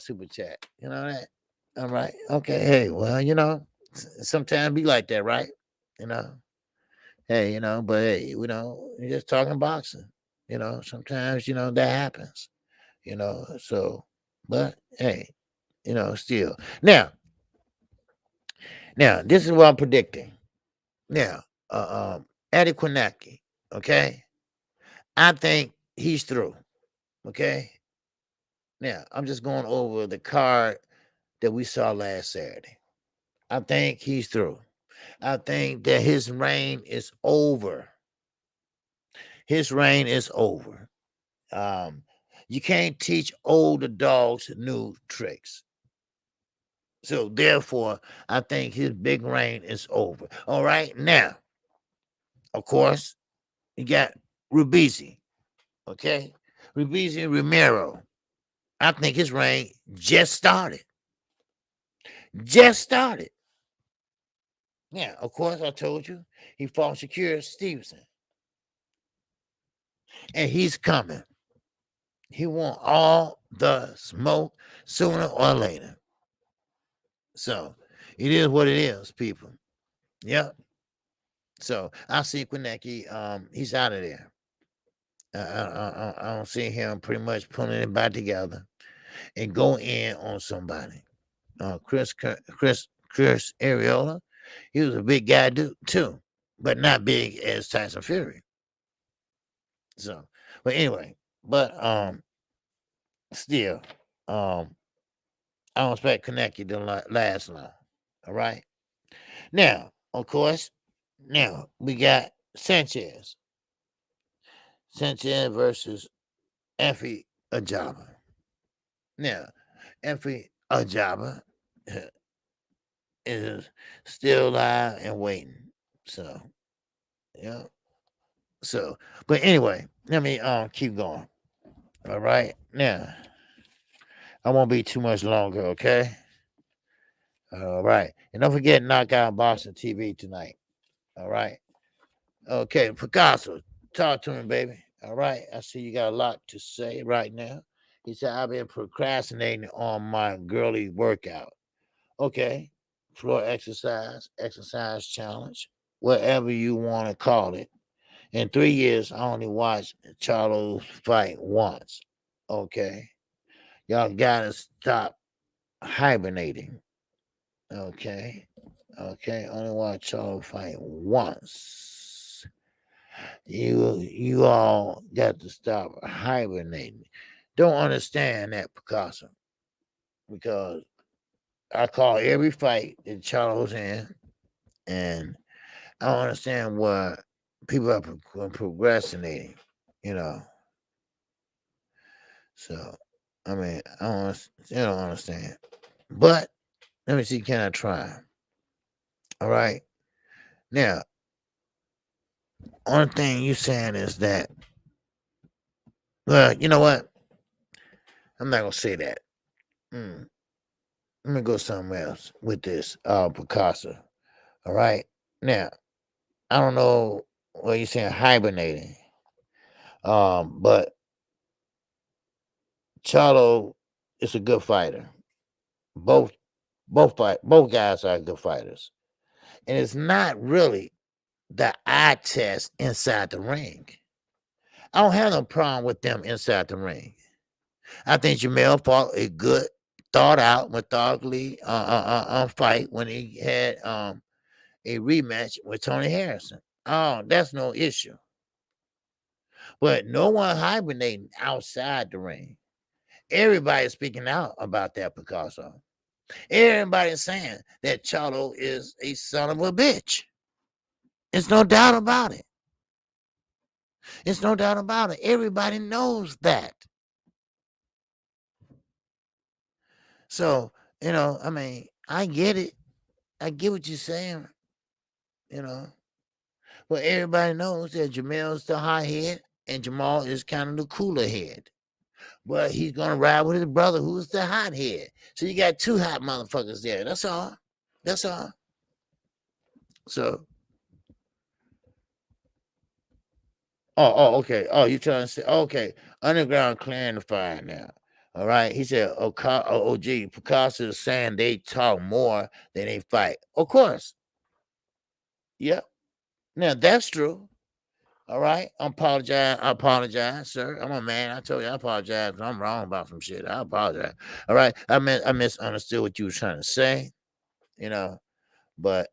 super chat. You know that? All right. Okay. Hey, well, sometimes be like that, right? You know. Hey, but hey, you're just talking boxing. Sometimes that happens. So, but hey, still now this is what I'm predicting. Now, Eddie Quinacki, okay, I think he's through. Okay. Now I'm just going over the card that we saw last Saturday. I think he's through. I think that his reign is over. His reign is over. You can't teach older dogs new tricks. So therefore, I think his big reign is over. All right. Now, of course, you got Rubisi. Okay. Rubisi Romero. I think his reign just started. Just started. Yeah, of course, I told you he fought Shakir Stevenson. And he's coming. He want all the smoke sooner or later. So it is what it is, people. Yep. So I see Quinecki, he's out of there. I don't see him pretty much pulling it back together and go in on somebody. Chris Ariola, he was a big guy too, but not big as Tyson Fury. So, but anyway, still, I don't expect Kaneki to last long. All right. Now, of course, now we got Sanchez. Sanchez versus Effie Ajaba. Now, Effie Ajaba is still alive and waiting. So, yeah. So, but anyway, let me keep going. All right. Now, I won't be too much longer, okay? All right. And don't forget Knockout Boxing TV tonight. All right. Okay, Picasso, talk to him, baby. All right. I see you got a lot to say right now. He said, I've been procrastinating on my girly workout. Okay. Floor exercise challenge, whatever you want to call it. In 3 years, I only watched Charlo fight once. Okay. Y'all gotta stop hibernating. Okay. Okay. Only watch Charlo fight once. You all got to stop hibernating. Don't understand that, Picasso, because I call every fight that Charlo's in, and I don't understand what People are procrastinating, you know. So, I mean, I don't understand. But let me see, can I try? All right. Now, only thing you saying is that, well, you know what? I'm not gonna say that. Mm, Let me go somewhere else with this Picasso. All right. Now, I don't know what you're saying hibernating. But Charlo is a good fighter. Both both guys are good fighters. And it's not really the eye test inside the ring. I don't have no problem with them inside the ring. I think Jamel fought a good, thought out, methodically fight when he had a rematch with Tony Harrison. Oh, that's no issue. But no one hibernating outside the ring. Everybody's speaking out about that Picasso. Everybody's saying that Charlo is a son of a bitch. There's no doubt about it. It's no doubt about it. Everybody knows that. So, I mean, I get it. I get what you're saying, you know. But everybody knows that Jamel's the hot head and Jamal is kind of the cooler head. But he's gonna ride with his brother who's the hot head. So you got two hot motherfuckers there. That's all. That's all. So okay. Oh, you trying to say okay. Underground clearing the fire now. All right. He said, gee, Picasso is saying they talk more than they fight. Of course. Yep. Now that's true. All right. I apologize, sir. I'm a man. I told you I apologize. I'm wrong about some shit. I apologize. All right. I misunderstood what you were trying to say, you know. But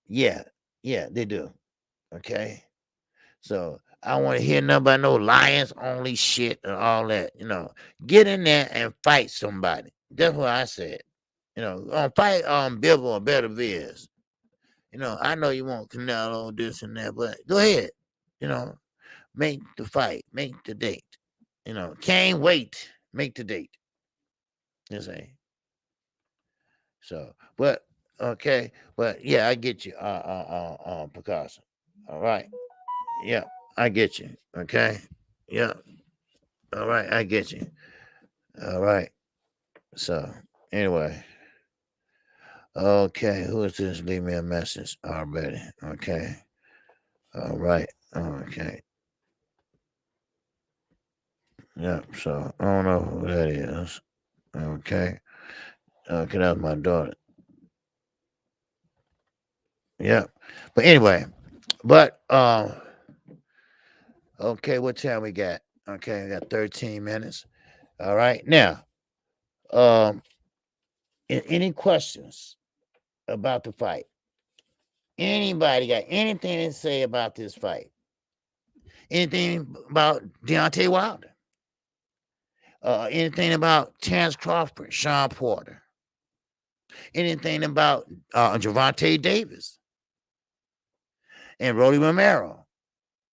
yeah, they do. Okay. So I don't want to hear nothing about no lions only shit and all that. Get in there and fight somebody. That's what I said. Fight Bibble or Better Viz. I know you want Canelo, this and that, but go ahead. You know, make the fight, make the date. Can't wait. Make the date. You say. So, but okay, but yeah, I get you, Picasso. All right. Yeah, I get you. Okay. Yeah. All right, I get you. All right. So anyway, okay, who is this? Leave me a message already. Okay. All right. Okay. Yeah. So I don't know who that is. Okay. Okay, that's my daughter. Yeah. But anyway, okay, what time we got? Okay, we got 13 minutes. All right. Now, um, any questions about the fight? Anybody got anything to say about this fight? Anything about Deontay Wilder? Anything about Terence Crawford, Sean Porter? Anything about Gervonta Davis and Rolly Romero?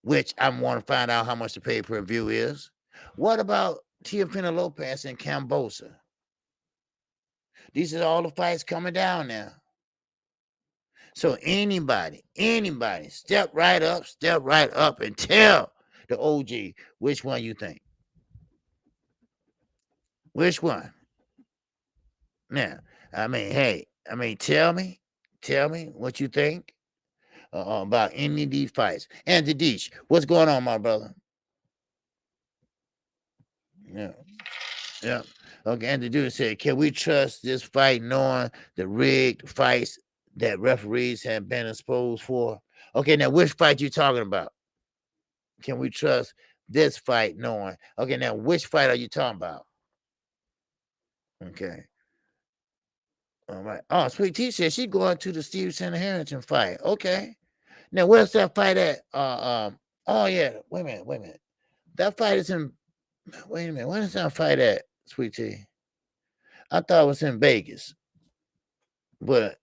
Which I want to find out how much the pay-per-view is. What about Teofimo Lopez and Cambosa? These are all the fights coming down now. So anybody, step right up and tell the OG which one you think. Which one? Now, tell me what you think about any of these fights. And Dedesh, what's going on, my brother? Yeah. Yeah. Okay, and the dude said, can we trust this fight knowing the rigged fights that referees have been exposed for? Okay, now which fight you talking about? Can we trust this fight knowing? Okay, now which fight are you talking about? Okay. All right. Oh, Sweet Tea said she going to the Stevenson Harrington fight. Okay. Now where's that fight at? Oh yeah, wait a minute. That fight is in wait a minute. When is that fight at, Sweet Tea? I thought it was in Vegas. But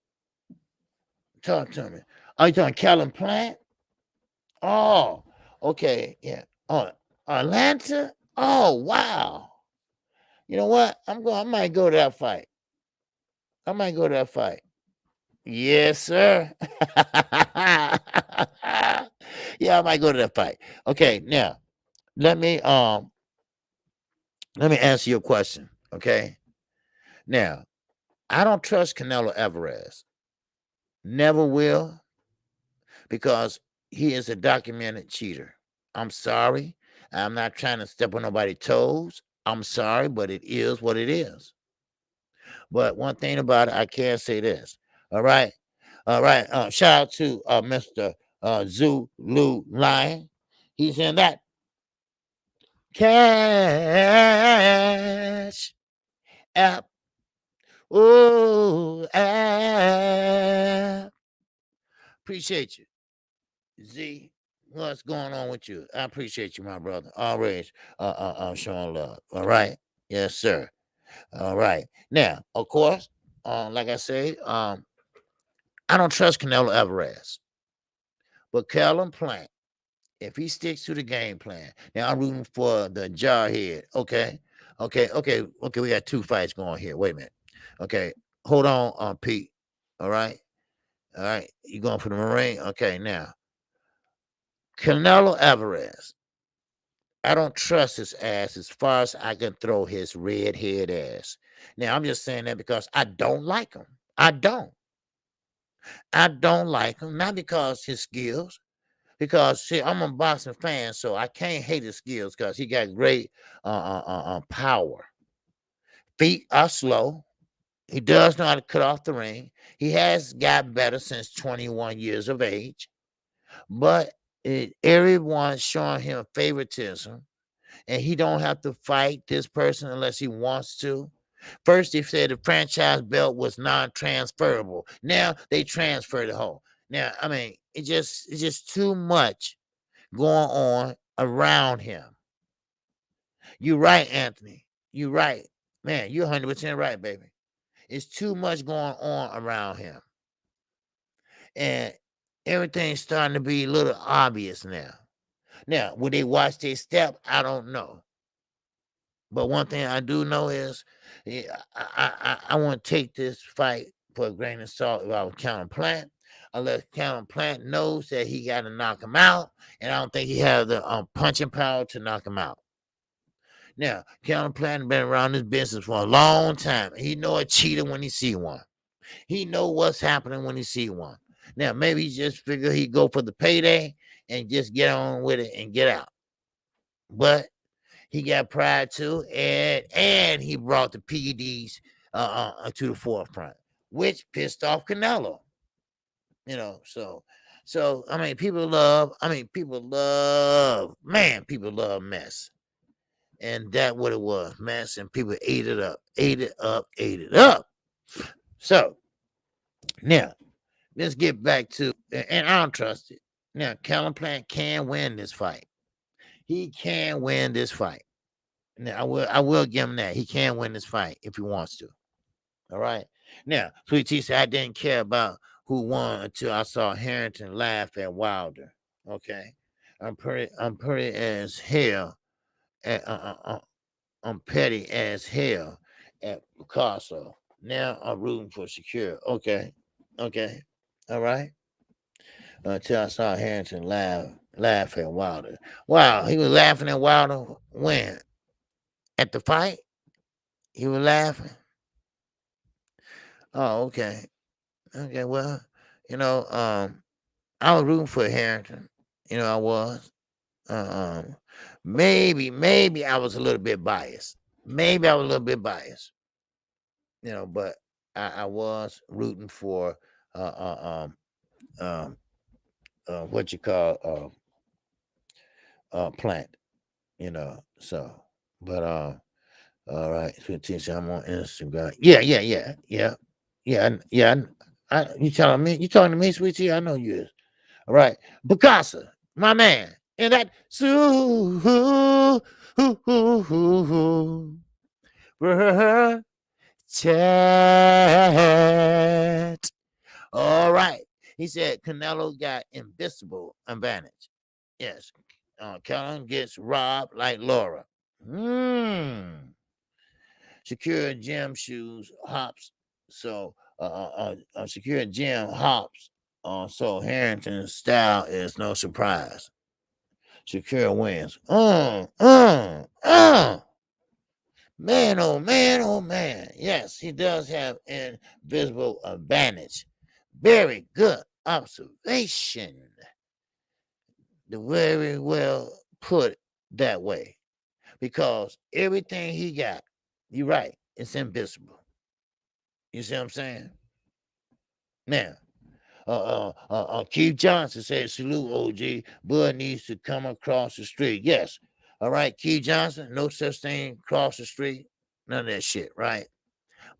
talk to me. Are you talking Callum Plant? Oh, okay, yeah. Oh, Atlanta. Oh, wow. You know what? I might go to that fight. I might go to that fight. Yes, sir. Yeah, I might go to that fight. Okay, now let me um let me answer your question. Okay. Now, I don't trust Canelo Alvarez. Never will, because he is a documented cheater. I'm sorry. I'm not trying to step on nobody's toes. I'm sorry, but it is what it is. But one thing about it, I can say this. All right. All right. Shout out to Mr. Zulu Lion. He's in that cash app. Oh, app. Appreciate you. Z, what's going on with you? I appreciate you, my brother. Always showing love. All right. Yes, sir. All right. Now, of course, like I say, I don't trust Canelo Alvarez, but Callum Plant, if he sticks to the game plan, now I'm rooting for the jarhead. Okay. Okay. We got two fights going here. Wait a minute. Okay. Hold on, Pete. All right. All right. You going for the Marine? Okay. Now, Canelo Alvarez. I don't trust his ass as far as I can throw his redhead ass. Now, I'm just saying that because I don't like him. I don't. I don't like him. Not because his skills, because see, I'm a boxing fan, so I can't hate his skills because he got great power. Feet are slow. He does know how to cut off the ring. He has got better since 21 years of age, but everyone's showing him favoritism, and he don't have to fight this person unless he wants to. First, they said the franchise belt was non-transferable. Now they transfer the whole. Now, I mean, it's just too much going on around him. You're right, Anthony. You're right. Man, you're 100% right, baby. It's too much going on around him. And everything's starting to be a little obvious now. Now, would they watch their step? I don't know. But one thing I do know is I want to take this fight for a grain of salt if I was Counter Plant. Unless Counter Plant knows that he got to knock him out, and I don't think he has the punching power to knock him out. Now, Counter Plant been around this business for a long time. He know a cheater when he see one. He know what's happening when he see one. Now, maybe he just figure he go for the payday and just get on with it and get out. But he got pride too, and he brought the PEDs to the forefront, which pissed off Canelo. You know, so I mean, people love. Man, people love mess, and that what it was, mess, and people ate it up, ate it up, ate it up. So now let's get back to, and I don't trust it. Now, Callum Plant can win this fight. He can win this fight. Now, I will give him that. He can win this fight if he wants to. All right. Now, Sweet Tea said I didn't care about who won until I saw Harrington laugh at Wilder. Okay. I'm pretty as hell. I'm petty as hell at Picasso. Now I'm rooting for Secure. Okay. Okay. All right. Until I saw Harrington laugh at Wilder. Wow, he was laughing at Wilder when? At the fight? He was laughing. Oh, okay. Okay, well, you know, I was rooting for Harrington. You know, I was. Um, maybe I was a little bit biased. Maybe I was a little bit biased. You know, but I was rooting for um, what you call Plant. You know, so but all right, 15. I'm on Instagram. Yeah. You telling me? You talking to me, sweetie? I know you is. All right, Bukasa, my man, and that chat. All right, he said Canelo got invisible advantage. Yes. Kellen gets robbed like Laura. Secure gym shoes hops. So secure gym hops. So Harrington's style is no surprise. Secure wins. Man, oh man, oh man. Yes, he does have invisible advantage. Very good observation. Very well put that way. Because everything he got, you're right, it's invisible. You see what I'm saying? Now, Keith Johnson said, salute, OG. Bud needs to come across the street. Yes. All right, Keith Johnson, no such thing across the street. None of that shit, right?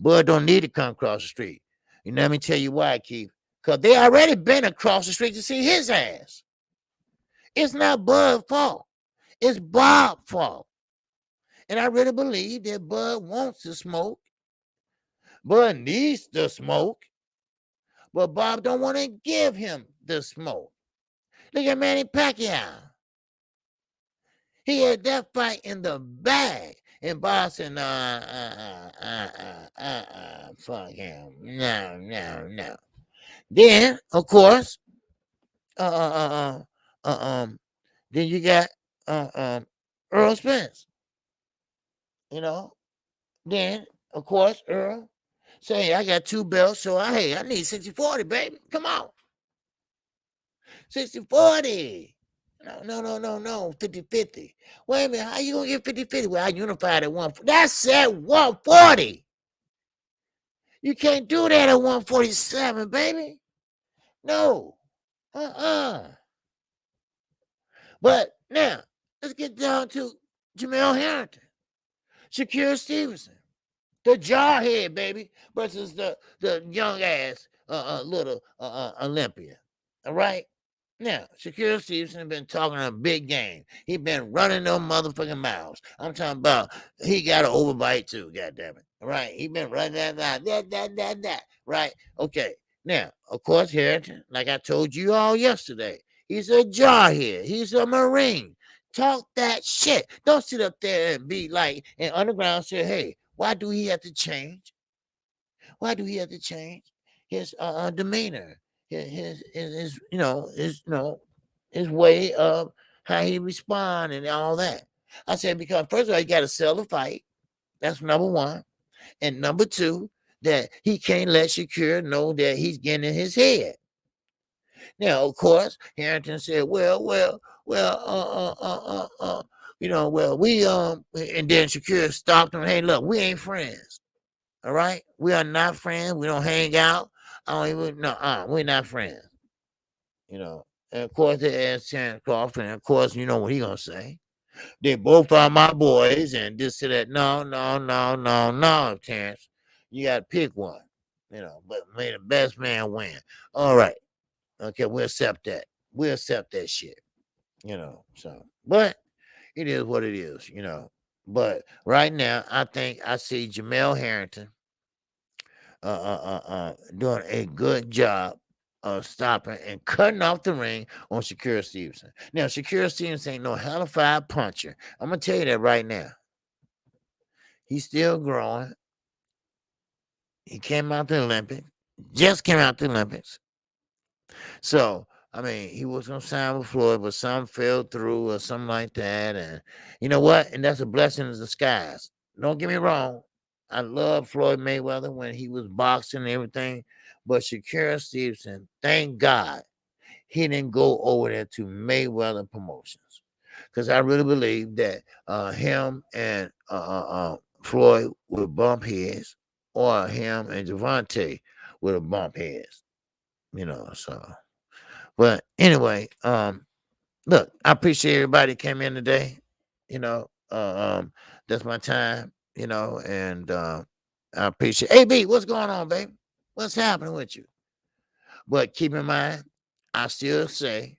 Bud don't need to come across the street. You know, let me tell you why, Keith. Because they already been across the street to see his ass. It's not Bud's fault. It's Bob's fault. And I really believe that Bud wants to smoke. Bud needs to smoke. But Bob don't want to give him the smoke. Look at Manny Pacquiao. He had that fight in the bag. And Bob said, fuck him. No. Then, of course, then you got Earl Spence. You know, then, of course, Earl say, I got 2 belts, so I need 60-40, baby. Come on. 60-40. No, 50-50. Wait a minute, how you gonna get 50-50? Well, I unified at 140. That's at 140. You can't do that at 147, baby. No. But now, let's get down to Jamel Harrington, Shakur Stevenson, the jarhead, baby, versus the young ass little Olympia. All right? Now, Shakur Stevenson been talking a big game. He been running them motherfucking mouths. I'm talking about he got an overbite too, goddammit. All right? He been running that. Right? Okay. Now, of course, Harrington, like I told you all yesterday, he's a jarhead. He's a Marine. Talk that shit. Don't sit up there and be like, and Underground say, hey, why do he have to change? Why do he have to change his demeanor? His his way of how he respond and all that. I said, because first of all, you got to sell the fight. That's number one. And number two, that he can't let Shakur know that he's getting in his head. Now, of course, Harrington said, we and then Shakur stopped him. Hey, look, we ain't friends. All right? We are not friends. We don't hang out. I don't even we're not friends. You know. And of course they asked Terence Crawford, and of course, you know what he gonna say. They both are my boys, and this to that. No, Terence. You gotta pick one. You know, but may the best man win. All right. Okay, we'll accept that. We'll accept that shit. You know, so but it is what it is, you know. But right now, I think I see Jamel Harrington doing a good job of stopping and cutting off the ring on Shakur Stevenson. Now, Shakur Stevenson ain't no hellified puncher. I'm gonna tell you that right now. He's still growing. He came out the Olympics, just came out the Olympics. So, I mean, he was gonna sign with Floyd, but some fell through or something like that. And you know what? And that's a blessing in disguise. Don't get me wrong. I love Floyd Mayweather when he was boxing and everything, but Shakur Stevenson, thank God, he didn't go over there to Mayweather Promotions, because I really believe that him and Floyd would bump heads, or him and Javante would have bumped heads. You know, so. But anyway, look, I appreciate everybody that came in today. You know, that's my time, you know, and I appreciate AB, what's going on, baby? What's happening with you? But keep in mind, I still say,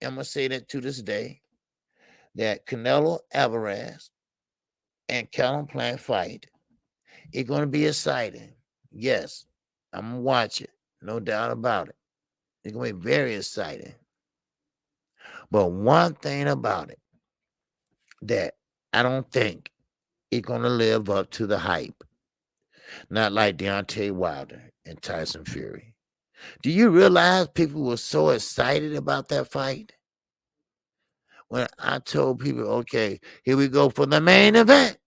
I'm gonna say that to this day, that Canelo Alvarez and Callum Plant fight, it's gonna be exciting. Yes, I'm gonna watch it, no doubt about it. It's gonna be very exciting. But one thing about it that I don't think it's gonna live up to the hype. Not like Deontay Wilder and Tyson Fury. Do you realize people were so excited about that fight? When I told people, okay, here we go for the main event.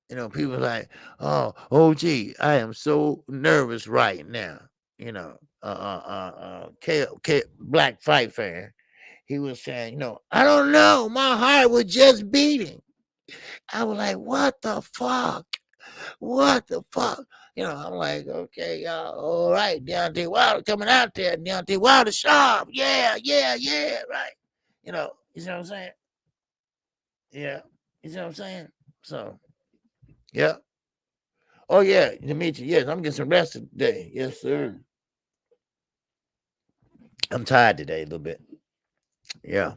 People like, oh, gee, I am so nervous right now. Black Fight fan, he was saying, I don't know, my heart was just beating. I was like, what the fuck? What the fuck? I'm like, okay, y'all, all right, Deontay Wilder coming out there. Deontay Wilder sharp. Yeah, right. You see what I'm saying? Yeah. You see what I'm saying? So, yeah. Oh, yeah, Dimitri, yes, I'm getting some rest today. Yes, sir. I'm tired today a little bit. Yeah.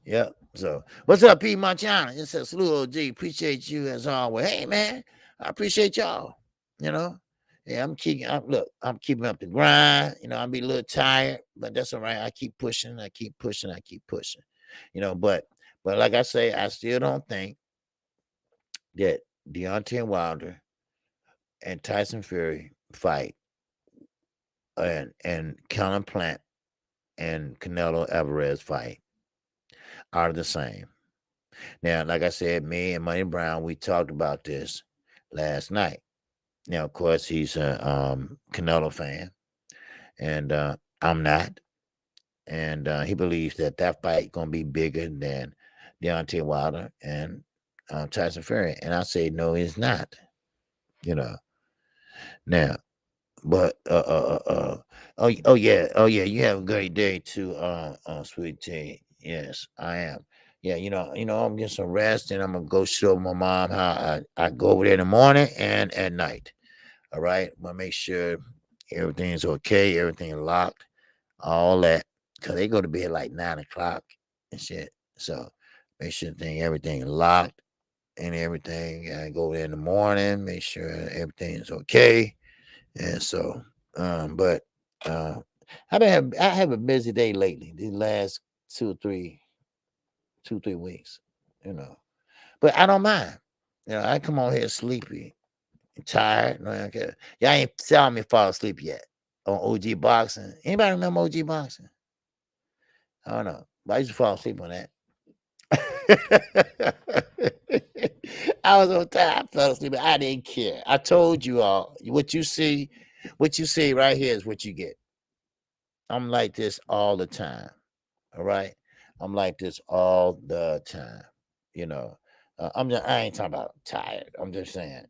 Yeah. So, what's up, P. Marciano? It says, salute, OG. Appreciate you as always. Hey, man, I appreciate y'all. Yeah, I'm keeping up the grind. I'll be a little tired, but that's all right. I keep pushing. But like I say, I still don't think that Deontay Wilder and Tyson Fury fight and Kellen Plant and Canelo Alvarez fight are the same. Now, like I said, me and Money Brown, we talked about this last night. Now, of course, he's a Canelo fan, and I'm not. And he believes that fight gonna be bigger than Deontay Wilder and Tyson Fury. And I say no, it's not. Now, but oh yeah. You have a great day too, sweet tea. Yes, I am. Yeah, I'm getting some rest, and I'm gonna go show my mom how I go over there in the morning and at night. All right, I'm gonna make sure everything's okay, everything locked, all that, because they go to bed like 9 o'clock and shit. So make sure everything locked and everything. I go there in the morning, make sure everything's okay. And so, but I have a busy day lately. These last 2 3 weeks, But I don't mind. I come on here sleepy, tired. No, I don't care. Y'all ain't saw me fall asleep yet on OG boxing. Anybody remember OG boxing? I don't know, but I used to fall asleep on that. I was on time. I fell asleep. I didn't care. I told you all what you see right here is what you get. I'm like this all the time. All right. I'm like this all the time. You know, I ain't talking about tired. I'm just saying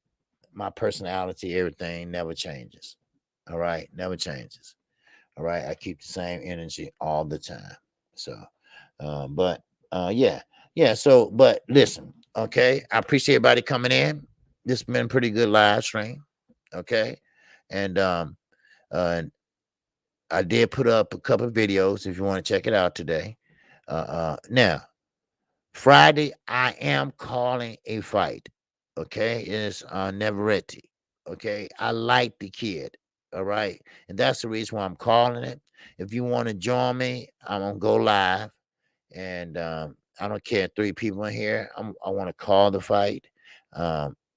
my personality, everything never changes. All right. Never changes. All right. I keep the same energy all the time. So, but yeah. Yeah. So, but listen, okay. I appreciate everybody coming in. This has been a pretty good live stream. Okay. And, and I did put up a couple of videos if you want to check it out today. Now, Friday, I am calling a fight. Okay. It's Neveretti. Okay. I like the kid. All right. And that's the reason why I'm calling it. If you want to join me, I'm going to go live. And I don't care, 3 people in here. I want to call the fight.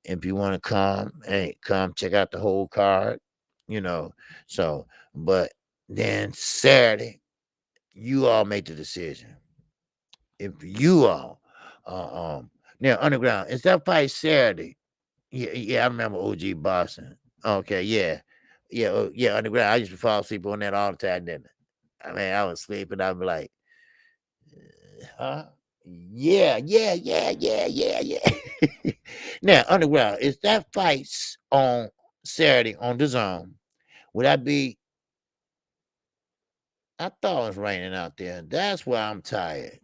If you want to come, hey, come check out the whole card. So, but then Saturday, you all make the decision. If you all, now underground, is that fight Saturday? Yeah, I remember OG Boston. Okay, yeah, underground. I used to fall asleep on that all the time, didn't I? I mean, I was sleeping. I'd be like, huh? Yeah. Now, underground, is that fights on Saturday on the zone? Would I be? I thought it was raining out there. That's why I'm tired.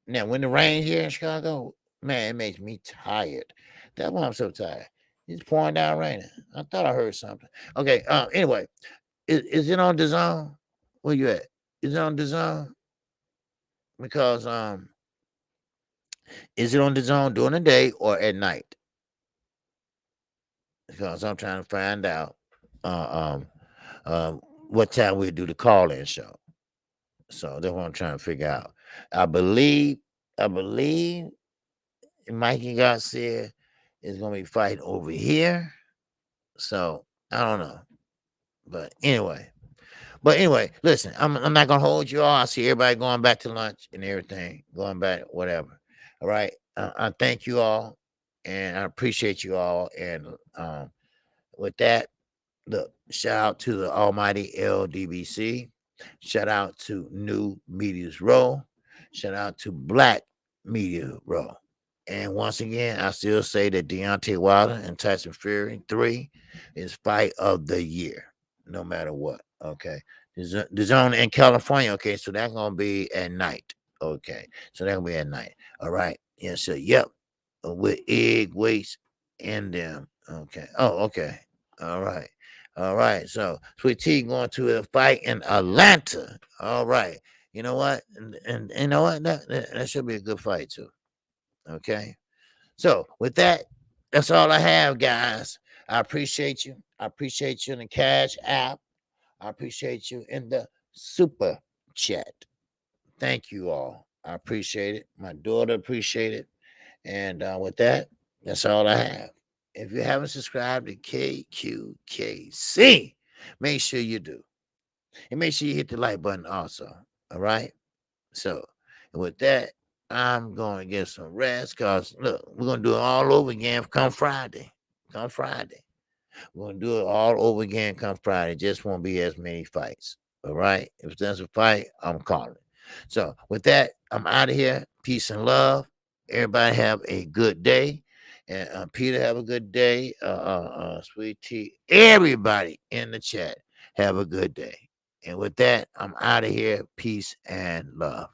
Now, when the rain here in Chicago, man, it makes me tired. That's why I'm so tired. It's pouring down raining. I thought I heard something. Okay. Anyway, is it on the zone? Where you at? Is it on the zone? Because is it on the zone during the day or at night? Because I'm trying to find out what time we do the call-in show. So that's what I'm trying to figure out. I believe Mikey Garcia is gonna be fighting over here. So I don't know. But anyway, listen, I'm not gonna hold you all. I see everybody going back to lunch and everything, going back, whatever. All right. I thank you all and I appreciate you all. And with that, look, shout out to the almighty LDBC. Shout out to New Media's Row. Shout out to Black Media Row. And once again, I still say that Deontay Wilder and Tyson Fury 3 is fight of the year, no matter what. Okay. The zone in California. Okay. So that's going to be at night. Okay. So that's going to be at night. All right. Yeah. So, yep. With egg weights in them. Okay. Oh, okay. All right. All right. So, Sweet T going to a fight in Atlanta. All right. You know what? And you know what? That should be a good fight, too. Okay. So with that, that's all I have, guys. I appreciate you. I appreciate you in the Cash app. I appreciate you in the super chat. Thank you all. I appreciate it. My daughter appreciate it. And with that, that's all I have. If you haven't subscribed to KQKC, make sure you do. And make sure you hit the like button also. All right. So, and with that, I'm going to get some rest because, look, we're going to do it all over again come Friday. Come Friday. We're going to do it all over again come Friday. Just won't be as many fights. All right? If there's a fight, I'm calling. So, with that, I'm out of here. Peace and love. Everybody have a good day. And Peter, have a good day. Sweet Tea. Everybody in the chat, have a good day. And with that, I'm out of here. Peace and love.